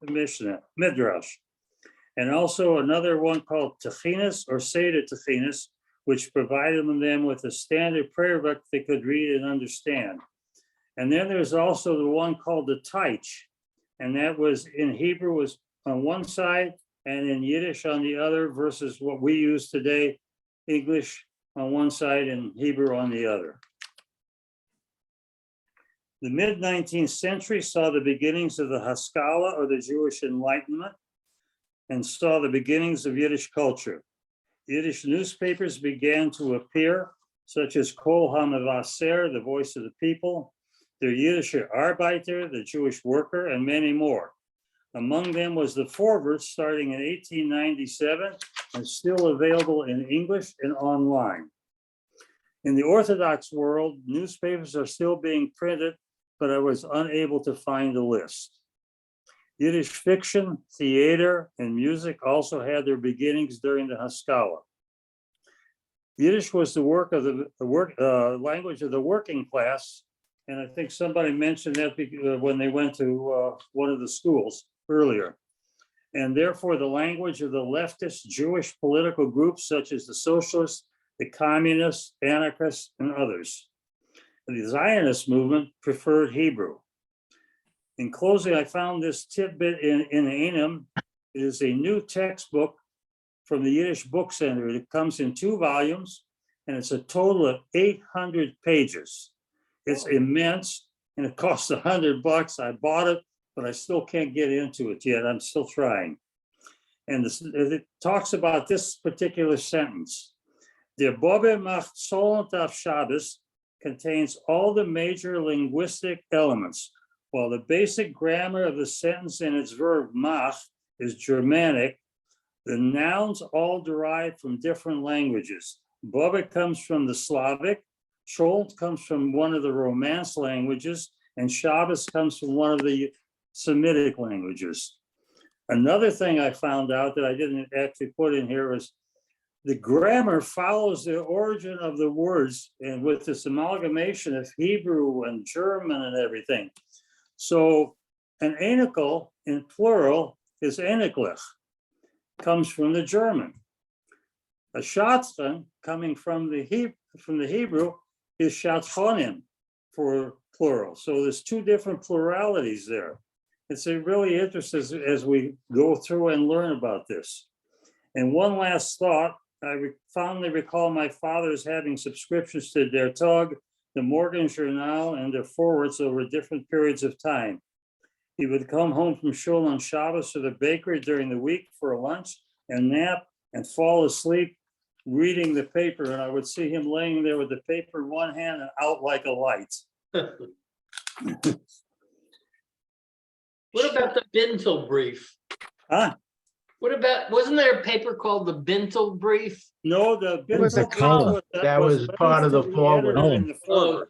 [SPEAKER 16] Mishnah, Midrash. And also another one called Techinas or Seder Techinas, which provided them with a standard prayer book they could read and understand. And then there's also the one called the Taich, and that was in Hebrew was on one side and in Yiddish on the other, versus what we use today, English on one side and Hebrew on the other. The mid-19th century saw the beginnings of the Haskalah, or the Jewish Enlightenment, and saw the beginnings of Yiddish culture. Yiddish newspapers began to appear, such as Kol HaMevaser, the voice of the people, the Yiddish Arbeiter, the Jewish worker, and many more. Among them was the Forward, starting in 1897 and still available in English and online. In the Orthodox world, newspapers are still being printed, but I was unable to find a list. Yiddish fiction, theater, and music also had their beginnings during the Haskalah. Yiddish was the language of the working class, and I think somebody mentioned that when they went to one of the schools earlier. And therefore, the language of the leftist Jewish political groups, such as the socialists, the communists, anarchists, and others. The Zionist movement preferred Hebrew. In closing, I found this tidbit in Einem. It is a new textbook from the Yiddish Book Center. It comes in 2 volumes, and it's a total of 800 pages. It's immense, and it costs $100. I bought it, but I still can't get into it yet. I'm still trying. And it talks about this particular sentence. Der Bobbe macht Solent auf Shabbos contains all the major linguistic elements. While the basic grammar of the sentence and its verb mach is Germanic, the nouns all derive from different languages. Bobbe comes from the Slavic, Cholent comes from one of the Romance languages, and Shabbos comes from one of the Semitic languages. Another thing I found out that I didn't actually put in here is the grammar follows the origin of the words, and with this amalgamation of Hebrew and German and everything. So an einikel in plural is einiglich, comes from the German. A schatzchen coming from the Hebrew is schatzchonim for plural. So there's two different pluralities there. It's really interesting as we go through and learn about this. And one last thought, I fondly recall my father's having subscriptions to Der Tag, the Morgen Journal, and their forwards over different periods of time. He would come home from shul on Shabbos to the bakery during the week for a lunch and nap and fall asleep reading the paper. And I would see him laying there with the paper in one hand and out like a light.
[SPEAKER 17] What about the Bintel brief?
[SPEAKER 16] Huh?
[SPEAKER 17] What about, wasn't there a paper called the Bintel brief?
[SPEAKER 16] No, the
[SPEAKER 14] was a
[SPEAKER 16] Bintel
[SPEAKER 14] column.
[SPEAKER 1] That was part of the forward.
[SPEAKER 16] in the forward.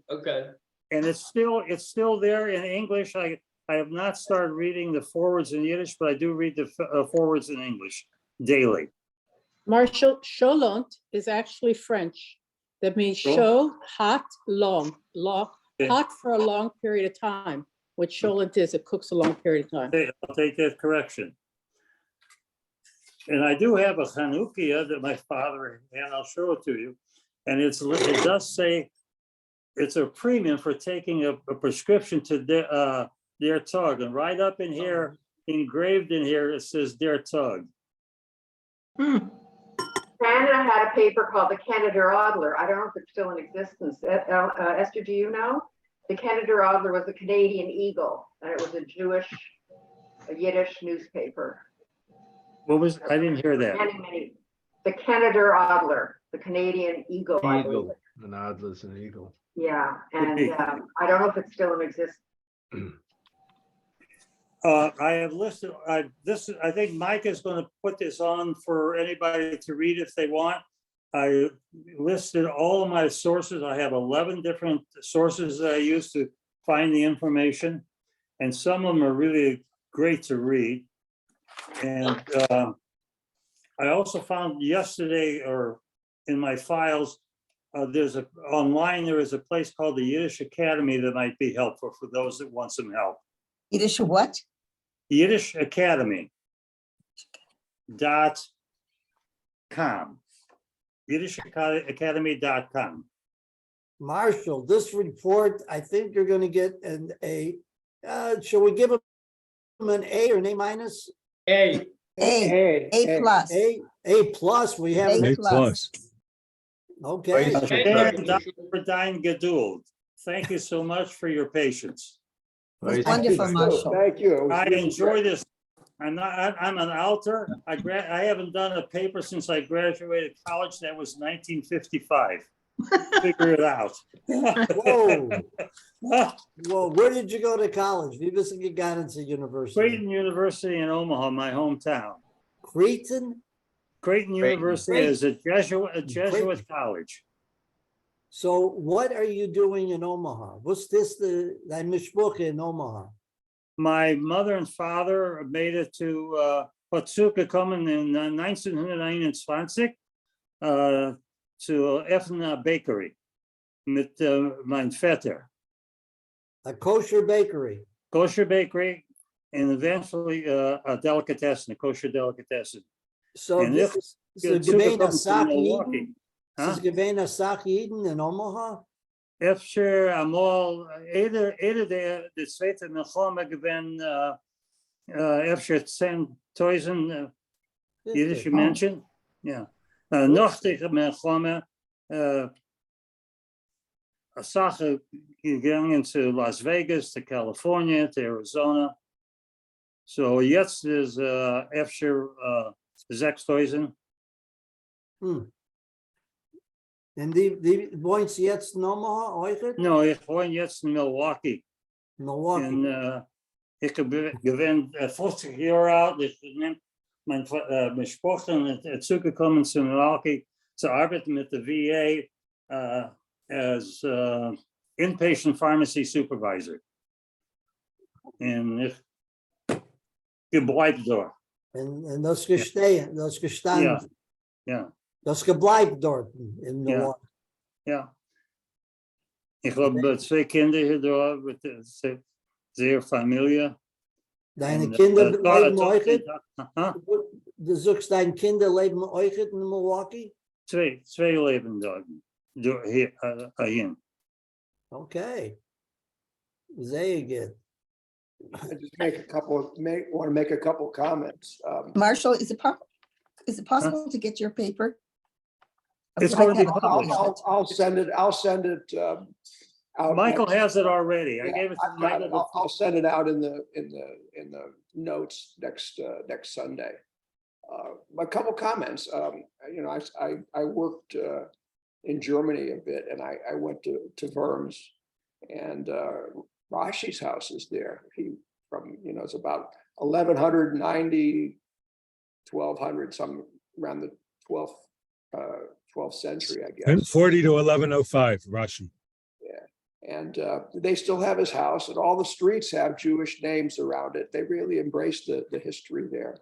[SPEAKER 17] Okay.
[SPEAKER 16] And it's still there in English. I have not started reading the forwards in Yiddish, but I do read the forwards in English daily.
[SPEAKER 8] Marshall, Cholent is actually French. That means show, hot, long,
[SPEAKER 16] Okay.
[SPEAKER 8] hot for a long period of time. What Cholent is, it cooks a long period of time.
[SPEAKER 16] Okay, I'll take that correction. And I do have a Chanukia that my father had. I'll show it to you. And it does say it's a premium for taking a prescription to Der Tag. And right up in here, engraved in here, it says Der Tag.
[SPEAKER 13] Canada had a paper called the Canada Adler. I don't know if it's still in existence. Esther, do you know? The Canada Adler was a Canadian Eagle, and it was a Yiddish newspaper.
[SPEAKER 16] What was, I didn't hear that.
[SPEAKER 13] Many. The Canada Adler, the Canadian Eagle. I believe.
[SPEAKER 1] Eagle, an Adler's an eagle.
[SPEAKER 13] Yeah, and I don't know if it's still in existence.
[SPEAKER 16] I have listed, I think Mike is going to put this on for anybody to read if they want. I listed all of my sources. I have 11 different sources that I use to find the information. And some of them are really great to read. And I also found yesterday, or in my files, online there is a place called the Yiddish Academy that might be helpful for those that want some help.
[SPEAKER 5] Yiddish what?
[SPEAKER 16] Yiddish Academy .com. YiddishAcademy.com.
[SPEAKER 2] Marshall, this report, I think you're gonna get shall we give him an A or an A minus?
[SPEAKER 17] A.
[SPEAKER 5] A plus.
[SPEAKER 2] A plus, we have.
[SPEAKER 5] A plus.
[SPEAKER 2] Okay.
[SPEAKER 16] Thank you so much for your patience.
[SPEAKER 5] Wonderful, Marshall.
[SPEAKER 3] Thank you.
[SPEAKER 16] I enjoy this. I'm an alter. I haven't done a paper since I graduated college. That was 1955. Figure it out.
[SPEAKER 2] Whoa. Whoa, where did you go to college? University.
[SPEAKER 16] Creighton University in Omaha, my hometown.
[SPEAKER 2] Creighton?
[SPEAKER 16] Creighton University is a Jesuit college.
[SPEAKER 2] So what are you doing in Omaha? What's this, the mishpucha in Omaha?
[SPEAKER 16] My mother and father made it to Potsuka gekommen in 1929 to Effner Bakery mit mein Vetter.
[SPEAKER 2] A kosher bakery.
[SPEAKER 16] Kosher bakery, and eventually a delicatessen, a kosher delicatessen.
[SPEAKER 2] So
[SPEAKER 16] and
[SPEAKER 2] this is Gebein Asach Eden? This is Gebein Asach Eden in Omaha?
[SPEAKER 16] Efter amol, de Zweite Milchome gewen efter 10,000 Yiddish mentioned. Yeah. Noch de Milchome, a Sache gegangen to Las Vegas, to California, to Arizona. So jetzt is efter 6,000.
[SPEAKER 2] Und die wohnst jetzt in Omaha, heute?
[SPEAKER 16] No, ich wohne jetzt in Milwaukee.
[SPEAKER 2] Milwaukee.
[SPEAKER 16] Und ich gewinn 50 Jahre alt. Ich bin mein Besprochen zugekommen zu Milwaukee zu arbeiten mit der VA as inpatient pharmacy supervisor. Und ich gebleibt dort.
[SPEAKER 2] Und das gestanden, das gestanden.
[SPEAKER 16] Ja.
[SPEAKER 2] Das gebleibt dort in Milwaukee.
[SPEAKER 16] Ja. Ich habe 2 Kinder hier dort. sehr Familie.
[SPEAKER 2] Deine
[SPEAKER 16] Und,
[SPEAKER 2] Kinder
[SPEAKER 16] to-
[SPEAKER 2] leben
[SPEAKER 16] to-
[SPEAKER 2] euch?
[SPEAKER 16] Aha,
[SPEAKER 2] Du sagst, deine Kinder leben euch in Milwaukee?
[SPEAKER 16] Twee leben dort. Hier, hierhin.
[SPEAKER 2] Okay. Sehr good.
[SPEAKER 3] I just want to make a couple comments.
[SPEAKER 5] Marshall, is it possible to get your paper? I
[SPEAKER 16] It's
[SPEAKER 5] would like
[SPEAKER 16] going to be
[SPEAKER 5] have a copy of
[SPEAKER 16] published.
[SPEAKER 5] it.
[SPEAKER 3] I'll send it. Out
[SPEAKER 16] Michael
[SPEAKER 3] next-
[SPEAKER 16] has it already. I
[SPEAKER 3] Yeah,
[SPEAKER 16] gave it to
[SPEAKER 3] I've got it.
[SPEAKER 16] Michael.
[SPEAKER 3] I'll send it out in the notes next Sunday. A couple comments. I worked in Germany a bit, and I went to Worms, and Rashi's house is there. He it's about 1190, 1200, some around the 12th century, I guess.
[SPEAKER 18] 1040 to 1105, Rashi.
[SPEAKER 3] And they still have his house, and all the streets have Jewish names around it. They really embrace the history there.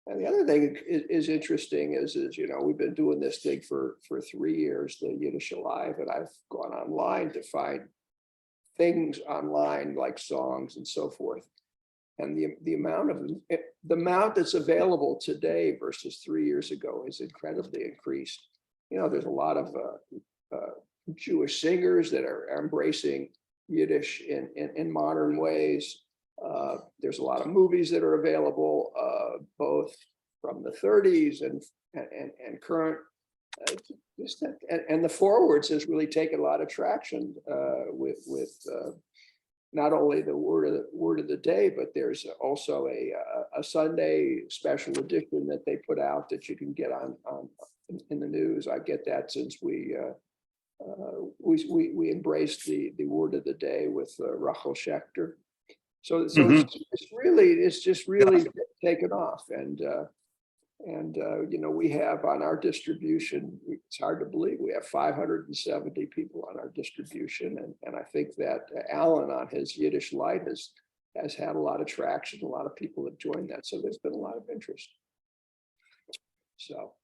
[SPEAKER 3] And the other thing is interesting is we've been doing this thing for 3 years, the Yiddish Alive, and I've gone online to find things online like songs and so forth. And the amount that's available today versus 3 years ago is incredibly increased. There's a lot of Jewish singers that are embracing Yiddish in modern ways. There's a lot of movies that are available, both from the 30s and current. And the forwards has really taken a lot of traction with not only the word of the day, but there's also a Sunday special edition that they put out that you can get on in the news. I get that since we embraced the word of the day with Rachel Schechter. So it's just really taken off, and we have on our distribution. It's hard to believe we have 570 people on our distribution, and I think that Alan on his Yiddish Light has had a lot of traction. A lot of people have joined that, so there's been a lot of interest. So,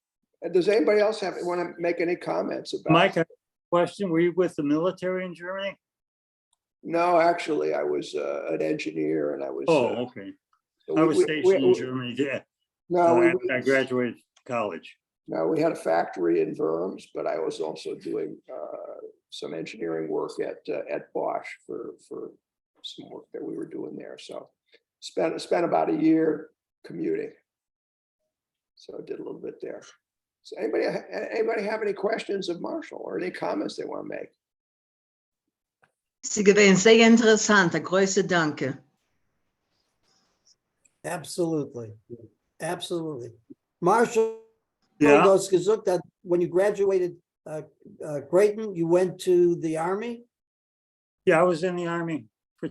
[SPEAKER 3] does anybody else want to make any comments about?
[SPEAKER 16] Mike, I have a question. Were you with the military in Germany?
[SPEAKER 3] No, actually, I was an engineer, and I was.
[SPEAKER 16] Oh, okay.
[SPEAKER 3] So
[SPEAKER 16] I was stationed in Germany. Yeah.
[SPEAKER 3] No,
[SPEAKER 16] I graduated college.
[SPEAKER 3] No, we had a factory in Worms, but I was also doing some engineering work at Bosch for some work that we were doing there. So spent about a year commuting. So I did a little bit there. So anybody have any questions of Marshall or any comments they want to make?
[SPEAKER 15] Sie gewesen sehr interessant. Große Danke.
[SPEAKER 2] Absolutely. Absolutely. Marshall,
[SPEAKER 16] Yeah.
[SPEAKER 2] du hast gesagt that when you graduated Creighton, you went to the Army?
[SPEAKER 16] Yeah, I was in the Army for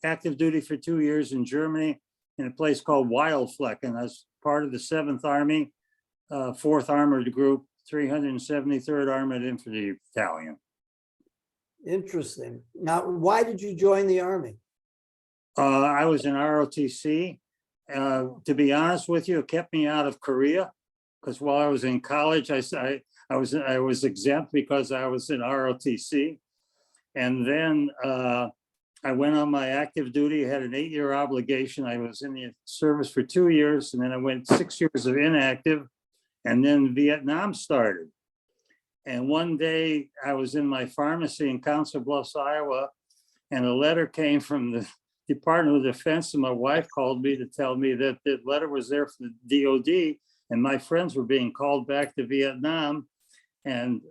[SPEAKER 16] active duty for 2 years in Germany in a place called Wildflecken. I was part of the 7th Army, 4th Armored Group, 373rd Armored Infantry Battalion.
[SPEAKER 2] Interesting. Now, why did you join the Army?
[SPEAKER 16] I was in ROTC. To be honest with you, it kept me out of Korea because while I was in college, I was exempt because I was in ROTC. And then I went on my active duty, had an 8-year obligation. I was in the service for 2 years, and then I went 6 years of inactive, and then Vietnam started. And one day I was in my pharmacy in Council Bluffs, Iowa, and a letter came from the Department of Defense, and my wife called me to tell me that the letter was there for the DOD, and my friends were being called back to Vietnam. And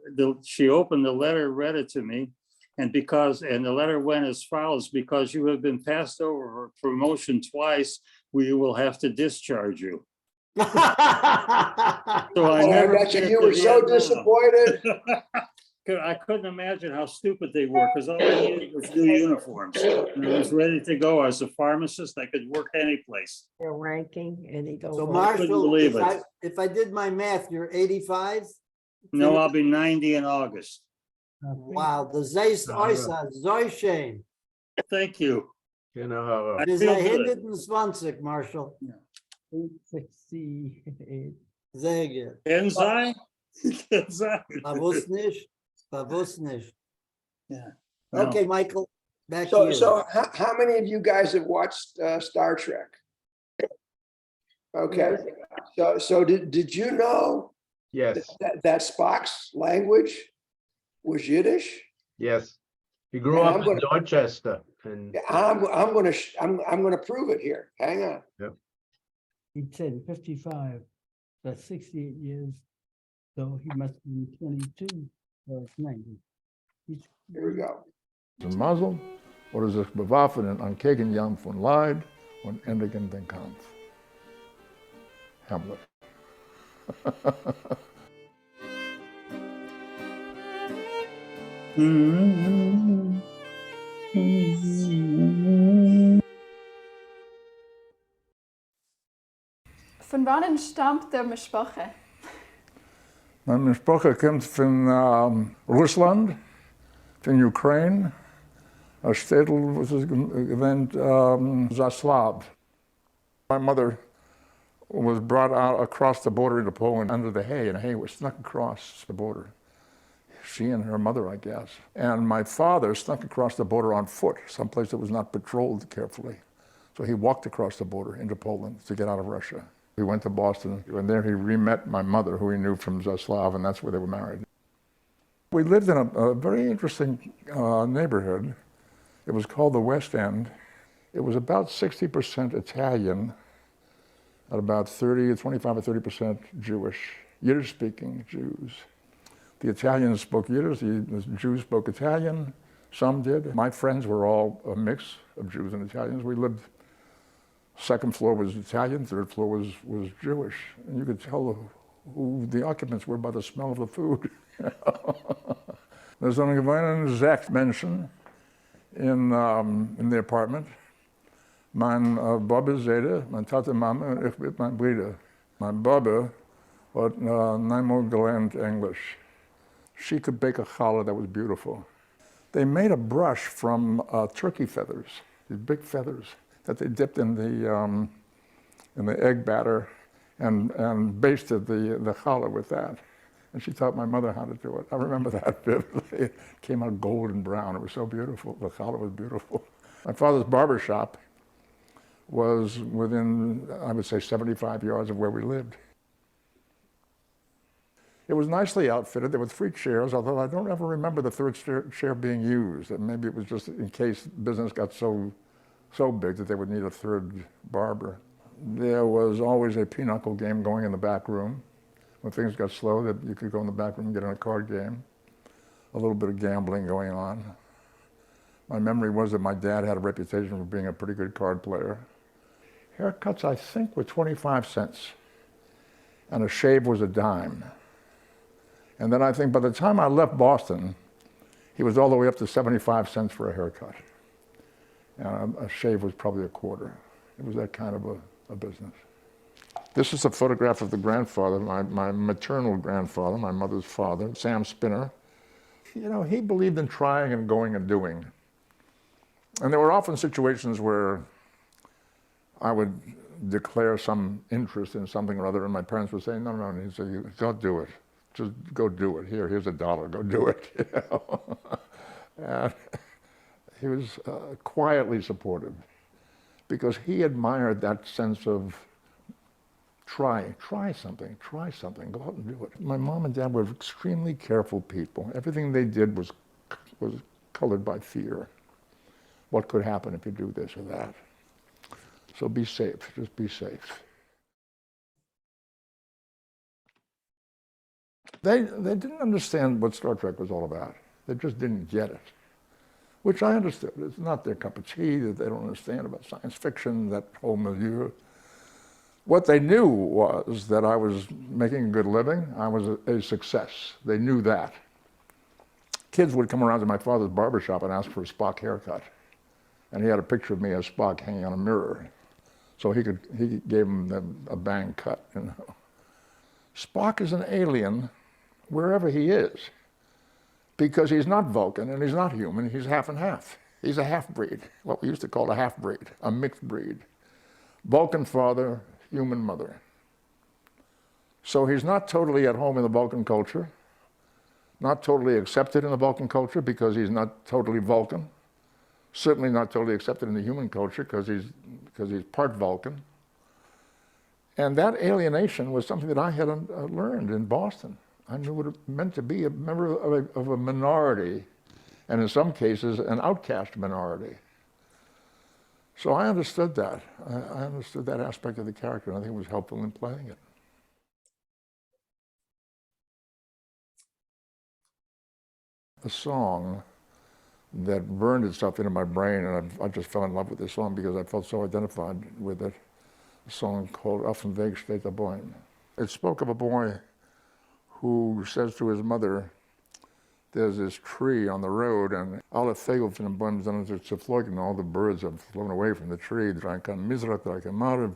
[SPEAKER 16] she opened the letter, read it to me, and the letter went as follows: because you have been passed over for promotion twice, we will have to discharge you. So I never.
[SPEAKER 3] bet you were so disappointed.
[SPEAKER 16] I couldn't imagine how stupid they were because all I needed was new uniforms. And I was ready to go. As a pharmacist, I could work any place.
[SPEAKER 10] Their ranking and he goes.
[SPEAKER 2] So
[SPEAKER 16] couldn't
[SPEAKER 2] Marshall,
[SPEAKER 16] believe it.
[SPEAKER 2] if I did my math, you're 85?
[SPEAKER 16] No, I'll be 90 in August.
[SPEAKER 2] Wow, the Zeist äußert, so schön.
[SPEAKER 16] Thank you.
[SPEAKER 1] You know how.
[SPEAKER 16] I
[SPEAKER 2] It is
[SPEAKER 16] feel good.
[SPEAKER 2] 120, Marshall.
[SPEAKER 9] 868.
[SPEAKER 2] Sehr gut.
[SPEAKER 16] Enzyme?
[SPEAKER 2] Bewusst nicht. Bewusst nicht.
[SPEAKER 16] Yeah.
[SPEAKER 2] Okay, Michael. Back to
[SPEAKER 3] So,
[SPEAKER 2] you.
[SPEAKER 3] so how many of you guys have watched Star Trek? Okay, so did you know
[SPEAKER 1] Yes,
[SPEAKER 3] that Spock's language was Yiddish?
[SPEAKER 1] yes. He grew
[SPEAKER 3] And
[SPEAKER 1] up
[SPEAKER 3] I'm
[SPEAKER 1] in
[SPEAKER 3] gonna-
[SPEAKER 1] Dorchester and
[SPEAKER 3] I'm gonna prove it here. Hang on.
[SPEAKER 9] He said 55, that's 68 years. So he must be 22 or 90.
[SPEAKER 3] Here we go.
[SPEAKER 19] Ein Masel oder sich bewaffnen an Gegenjahren von Leid und endigen den Kampf. Hamlet.
[SPEAKER 20] Von wann stammt der Mischproche?
[SPEAKER 19] Meine Sprache kommt von Russland, von Ukraine, a Städtel, was es genannt, Zaslav. My mother was brought out across the border into Poland under the hay, and hay was snuck across the border. She and her mother, I guess. And my father snuck across the border on foot, someplace that was not patrolled carefully. So he walked across the border into Poland to get out of Russia. He went to Boston, and there he re-met my mother, who he knew from Zaslav, and that's where they were married. We lived in a very interesting neighborhood. It was called the West End. It was about 60% Italian, at about 25 or 30% Jewish, Yiddish-speaking Jews. The Italians spoke Yiddish, the Jews spoke Italian, some did. My friends were all a mix of Jews and Italians. We lived, second floor was Italian, third floor was Jewish. And you could tell who the occupants were by the smell of the food. There's only one exact mention in the apartment. Mein Baba Zede, mein Tante Mama, und ich mit meinem Bruder. Mein Baba had Nimoy gelernt English. She could bake a challah that was beautiful. They made a brush from turkey feathers, these big feathers that they dipped in the egg batter and basted the challah with that. And she taught my mother how to do it. I remember that vividly. It came out golden brown. It was so beautiful. The challah was beautiful. My father's barber shop was within, I would say, 75 yards of where we lived. It was nicely outfitted. There were 3 chairs, although I don't ever remember the third chair being used. And maybe it was just in case business got so big that they would need a third barber. There was always a pinochle game going in the back room. When things got slow, that you could go in the back room and get in a card game. A little bit of gambling going on. My memory was that my dad had a reputation for being a pretty good card player. Haircuts, I think, were 25 cents, and a shave was a dime. And then I think by the time I left Boston, he was all the way up to 75 cents for a haircut. And a shave was probably a quarter. It was that kind of a business. This is a photograph of the grandfather, my maternal grandfather, my mother's father, Sam Spinner. You know, he believed in trying and going and doing. And there were often situations where I would declare some interest in something or other, and my parents would say, no, and he'd say, don't do it. Just go do it. Here's $1, go do it. You know? And he was quietly supportive because he admired that sense of try something, go out and do it. My mom and dad were extremely careful people. Everything they did was colored by fear. What could happen if you do this or that? So be safe, just be safe. They didn't understand what Star Trek was all about. They just didn't get it, which I understood. It's not their cup of tea, that they don't understand about science fiction, that whole milieu. What they knew was that I was making a good living. I was a success. They knew that. Kids would come around to my father's barbershop and ask for a Spock haircut. And he had a picture of me as Spock hanging on a mirror. So he gave him a bang cut, you know. Spock is an alien wherever he is, because he's not Vulcan and he's not human, he's half and half. He's a half-breed, what we used to call a half-breed, a mixed breed. Vulcan father, human mother. So he's not totally at home in the Vulcan culture, not totally accepted in the Vulcan culture because he's not totally Vulcan. certainly not totally accepted in the human culture because he's part Vulcan. And that alienation was something that I had learned in Boston. I knew what it meant to be a member of a minority, and in some cases, an outcast minority. So I understood that. I understood that aspect of the character, and I think it was helpful in playing it. A song that burned itself into my brain, and I just fell in love with this song because I felt so identified with it. A song called Auf dem Weg steht der Bäum. It spoke of a boy who says to his mother, there's this tree on the road, and alle Vögel von den Bäumen sind zerflogen, all the birds have flown away from the tree, drei kann Misra, drei kann Marib,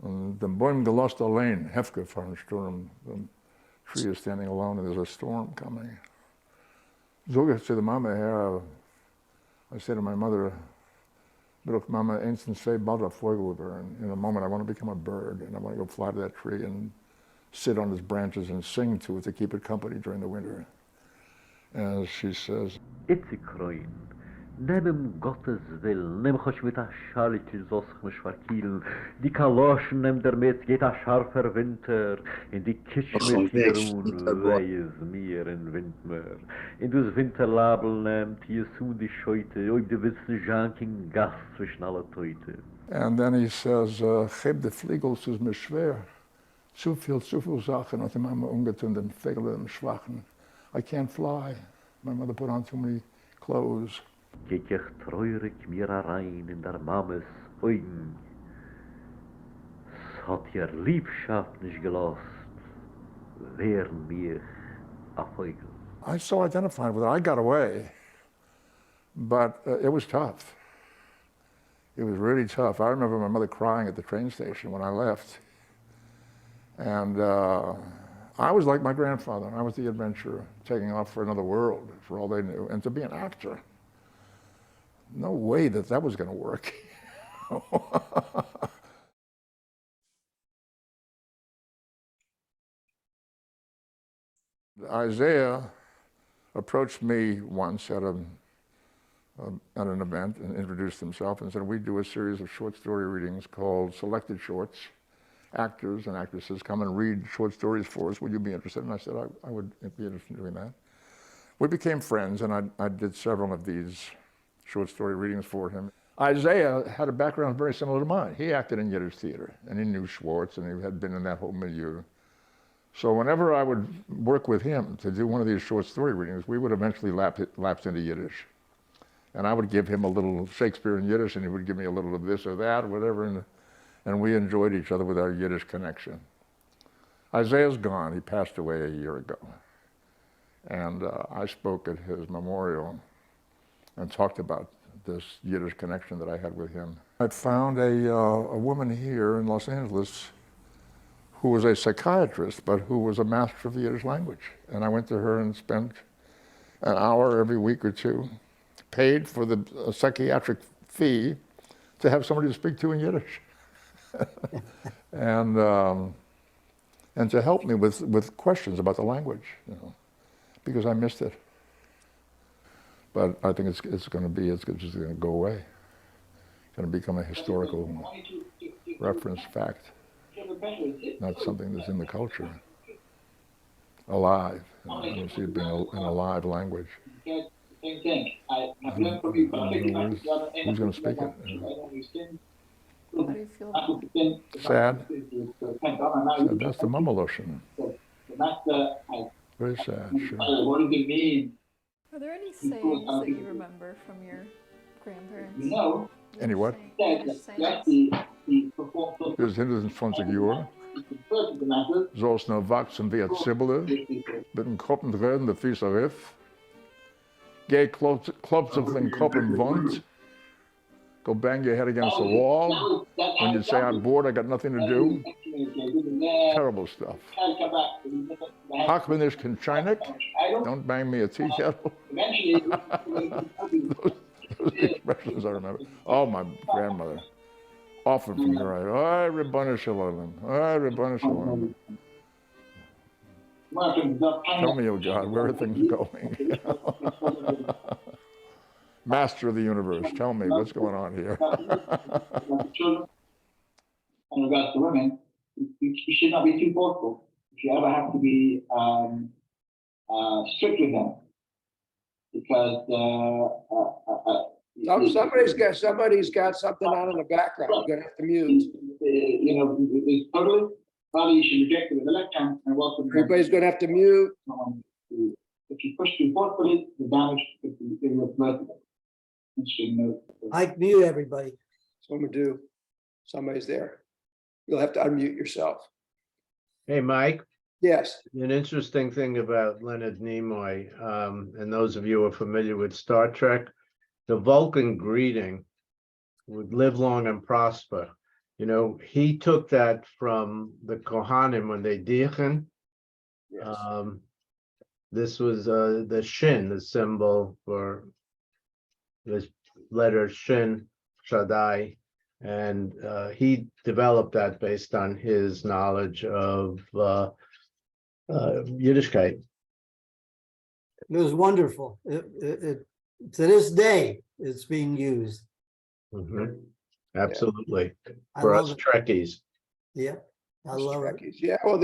[SPEAKER 19] and the Bäum gelost allein, Hefke von Sturm, the tree is standing alone and there's a storm coming. So I say to Mama here, I say to my mother, look, Mama, instant say bald a Vogel burn. In a moment, I want to become a bird, and I want to go fly to that tree and sit on its branches and sing to it to keep it company during the winter. And she says,
[SPEAKER 21] Itzikroin, nebem Gottes will, nem choć mit a Schalkel zosch mishvarkil, die Kaloschen nem der Metz geht a scharfer Winter, in die Kischmet hierun, weis mir in Windmer. In dus Winterlabel nehmt Jesu die Scheute, ob de wissen Janking Gas zwischen alle Teute.
[SPEAKER 19] And then he says, Geb de Fliegels is mir schwer. Zu viel Sachen hat die Mama umgetun, den Vögel, den Schwachen. I can't fly. My mother put on too many clothes.
[SPEAKER 21] Geht ich treurig mir rein in der Mammes Augen. Es hat ihr Liebschaft nicht gelost, wären mich a Vögel.
[SPEAKER 19] I so identified with it. I got away, but it was tough. It was really tough. I remember my mother crying at the train station when I left. And I was like my grandfather. I was the adventurer, taking off for another world, for all they knew. And to be an actor, no way that that was going to work. Isaiah approached me once at an event and introduced himself and said, we do a series of short story readings called Selected Shorts. Actors and actresses come and read short stories for us. Would you be interested? And I said, I would be interested in doing that. We became friends, and I did several of these short story readings for him. Isaiah had a background very similar to mine. He acted in Yiddish theater, and he knew Schwartz, and he had been in that whole milieu. So whenever I would work with him to do one of these short story readings, we would eventually lapse into Yiddish. And I would give him a little Shakespeare in Yiddish, and he would give me a little of this or that, whatever. And we enjoyed each other with our Yiddish connection. Isaiah's gone. He passed away a year ago. And I spoke at his memorial and talked about this Yiddish connection that I had with him. I found a woman here in Los Angeles who was a psychiatrist, but who was a master of the Yiddish language. And I went to her and spent an hour every week or two, paid for the psychiatric fee to have somebody to speak to in Yiddish. and to help me with questions about the language, you know, because I missed it. But I think it's going to go away. It's going to become a historical reference fact, not something that's in the culture. Alive. You see it being an alive language. Who's going to speak it?
[SPEAKER 20] How do you feel?
[SPEAKER 19] Sad. That's the Mamalotion. Very sad, sure.
[SPEAKER 20] Are there any sayings that you remember from your grandparents?
[SPEAKER 19] Any what?
[SPEAKER 20] Yiddish sayings?
[SPEAKER 19] Wir sind in 20 Jahren. Zoals nou wachsen wie het sibbelen. Met een kop en dreden de vieze rif. Gay klopt op een kop en wand. Go bang your head against the wall. When you say, I'm bored, I got nothing to do. Terrible stuff. Hakmanish Kinchinik. Don't bang me a tea kettle. those expressions I remember. Oh, my grandmother. Often from her, oh, Ribbana Shalom. Oh, Ribbana Shalom. Tell me, oh God, where are things going? Master of the universe, tell me what's going on here.
[SPEAKER 4] Children in regards to women, you should not be too forceful. If you ever have to be strict with them, because
[SPEAKER 3] somebody's got something on in the background. You're gonna have to mute.
[SPEAKER 4] you know, it's totally, probably you should reject it with the left hand and welcome.
[SPEAKER 3] Everybody's gonna have to mute.
[SPEAKER 4] If you push too forcefully, the damage is irreversible.
[SPEAKER 2] Mike, mute everybody.
[SPEAKER 3] Someone do. Somebody's there. You'll have to unmute yourself.
[SPEAKER 1] Hey, Mike.
[SPEAKER 3] Yes.
[SPEAKER 1] An interesting thing about Leonard Nimoy, and those of you who are familiar with Star Trek, the Vulcan greeting would live long and prosper. You know, he took that from the Kohanim when they dichen.
[SPEAKER 3] Yes.
[SPEAKER 1] This was the Shin, the symbol for the letter Shin, Shaddai. And he developed that based on his knowledge of Yiddishkeit.
[SPEAKER 2] It was wonderful. To this day, it's being used.
[SPEAKER 1] Mhm. Absolutely.
[SPEAKER 2] I
[SPEAKER 1] For
[SPEAKER 2] love
[SPEAKER 1] us
[SPEAKER 2] it.
[SPEAKER 1] Trekkies.
[SPEAKER 2] Yeah, I love it.
[SPEAKER 3] Yeah, well,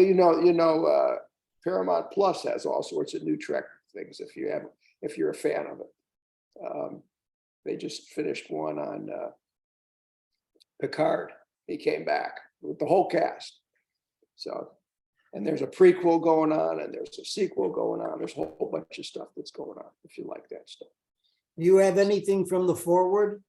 [SPEAKER 3] Paramount Plus has all sorts of new Trek things if you're a fan of it. They just finished one on Picard. He came back with the whole cast. So, and there's a prequel going on and there's a sequel going on. There's a whole bunch of stuff that's going on if you like that stuff.
[SPEAKER 2] You have anything from the forward?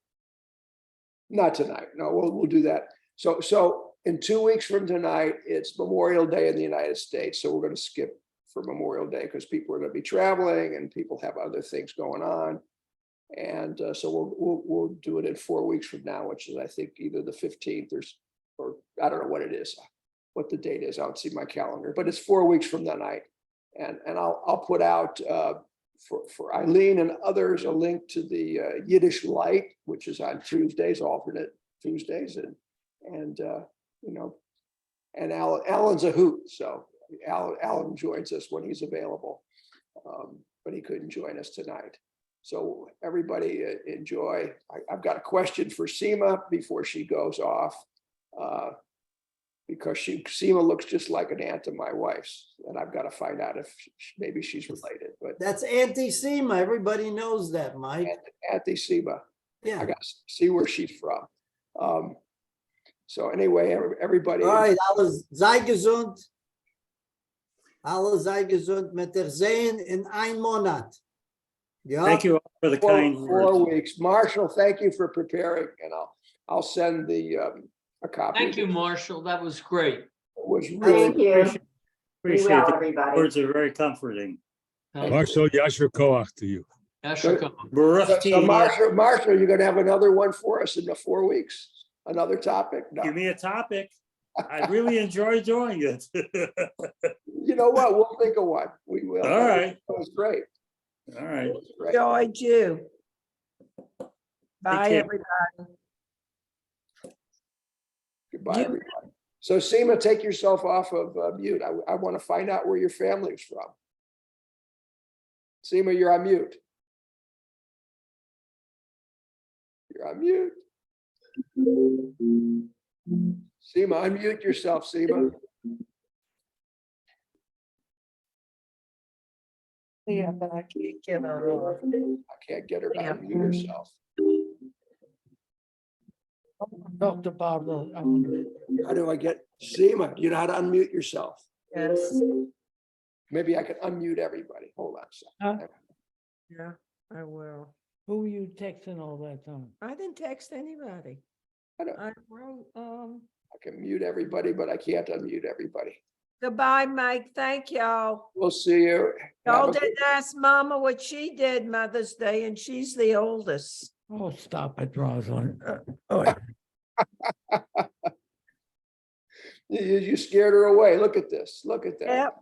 [SPEAKER 3] Not tonight. No, we'll do that. So in 2 weeks from tonight, it's Memorial Day in the United States. So we're going to skip for Memorial Day because people are going to be traveling and people have other things going on. And so we'll do it in 4 weeks from now, which is I think either the 15th or I don't know what it is, what the date is. I don't see my calendar, but it's 4 weeks from that night. And I'll put out for Eileen and others a link to the Yiddish Light, which is on Tuesdays, alternate Tuesdays, and Alan's a hoot, so Alan joins us when he's available, but he couldn't join us tonight. So everybody enjoy. I've got a question for Seema before she goes off, because Seema looks just like an aunt of my wife's, and I've got to find out if maybe she's related. But
[SPEAKER 2] That's Auntie Seema. Everybody knows that, Mike.
[SPEAKER 3] Auntie Seema.
[SPEAKER 2] Yeah.
[SPEAKER 3] I got to see where she's from. So anyway, everybody.
[SPEAKER 2] All right, alles sei gesund. Alles sei gesund mit der Sehen in ein Monat. Yeah.
[SPEAKER 16] Thank you all for the kind words.
[SPEAKER 3] 4 weeks. Marshall, thank you for preparing, and I'll send a copy.
[SPEAKER 17] Thank you, Marshall. That was great.
[SPEAKER 3] It was
[SPEAKER 13] Thank
[SPEAKER 3] really
[SPEAKER 13] you. Be
[SPEAKER 16] Appreciate
[SPEAKER 13] well,
[SPEAKER 16] the
[SPEAKER 13] everybody.
[SPEAKER 16] words are very comforting.
[SPEAKER 18] Marshall, Yasher Koach to you.
[SPEAKER 3] So Marshall, you're gonna have another one for us in the 4 weeks? Another topic? No.
[SPEAKER 16] Give me a topic. I really enjoy doing it.
[SPEAKER 3] You know what? We'll think of one. We will.
[SPEAKER 16] All right.
[SPEAKER 3] That was great.
[SPEAKER 16] All right.
[SPEAKER 10] Enjoyed you. Bye,
[SPEAKER 16] care.
[SPEAKER 10] everybody.
[SPEAKER 3] Goodbye, everybody. So Seema, take yourself off of mute. I want to find out where your family's from. Seema, you're on mute. You're on mute. Seema, unmute yourself, Seema.
[SPEAKER 10] Yeah, but I can't get her off.
[SPEAKER 3] I can't get her to unmute herself.
[SPEAKER 9] Dr. Barbara, I wonder.
[SPEAKER 3] How do I get Seema? Do you know how to unmute yourself?
[SPEAKER 10] Yes.
[SPEAKER 3] Maybe I can unmute everybody. Hold on a second.
[SPEAKER 10] Yeah, I will.
[SPEAKER 9] Who you texting all that time?
[SPEAKER 10] I didn't text anybody. I wrote,
[SPEAKER 3] I can mute everybody, but I can't unmute everybody.
[SPEAKER 10] goodbye, Mike. Thank y'all.
[SPEAKER 3] We'll see you. Have
[SPEAKER 10] Y'all
[SPEAKER 3] a good-
[SPEAKER 10] didn't ask Mama what she did Mother's Day, and she's the oldest.
[SPEAKER 9] Oh, stop it, Rosalind.
[SPEAKER 3] You scared her away. Look at this. Look at that.
[SPEAKER 10] Yep,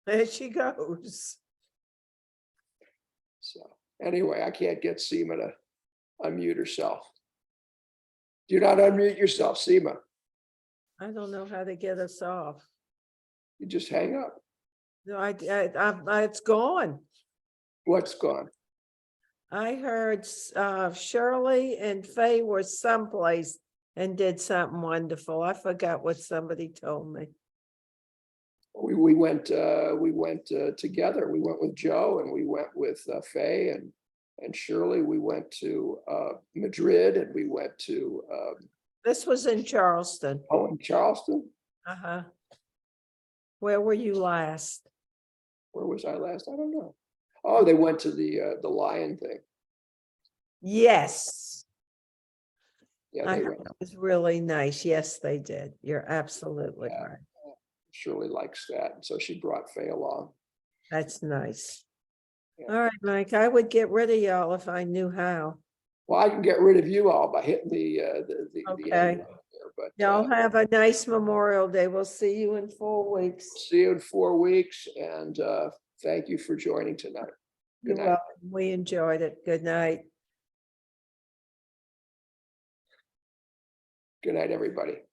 [SPEAKER 10] there she goes.
[SPEAKER 3] So anyway, I can't get Seema to unmute herself. Do not unmute yourself, Seema.
[SPEAKER 10] I don't know how to get us off.
[SPEAKER 3] You just hang up.
[SPEAKER 10] No, it's gone.
[SPEAKER 3] What's gone?
[SPEAKER 10] I heard Shirley and Faye were someplace and did something wonderful. I forgot what somebody told me.
[SPEAKER 3] We went together. We went with Joe and we went with Faye and Shirley. We went to Madrid and we went to
[SPEAKER 10] This was in Charleston.
[SPEAKER 3] in Charleston.
[SPEAKER 10] Uh-huh. Where were you last?
[SPEAKER 3] Where was I last? I don't know. Oh, they went to the lion thing.
[SPEAKER 10] Yes.
[SPEAKER 3] Yeah,
[SPEAKER 10] I
[SPEAKER 3] they
[SPEAKER 10] heard
[SPEAKER 3] went.
[SPEAKER 10] it was really nice. Yes, they did. You're absolutely
[SPEAKER 3] Yeah.
[SPEAKER 10] right.
[SPEAKER 3] Shirley likes that, so she brought Faye along.
[SPEAKER 10] That's nice.
[SPEAKER 3] Yeah.
[SPEAKER 10] All right, Mike, I would get rid of y'all if I knew how.
[SPEAKER 3] Well, I can get rid of you all by hitting the end
[SPEAKER 10] Okay.
[SPEAKER 3] button there, but
[SPEAKER 10] Y'all have a nice Memorial Day. We'll see you in 4 weeks.
[SPEAKER 3] see you in 4 weeks, and thank you for joining tonight.
[SPEAKER 10] You're
[SPEAKER 3] Good night.
[SPEAKER 10] welcome. We enjoyed it. Good night.
[SPEAKER 3] Good night, everybody.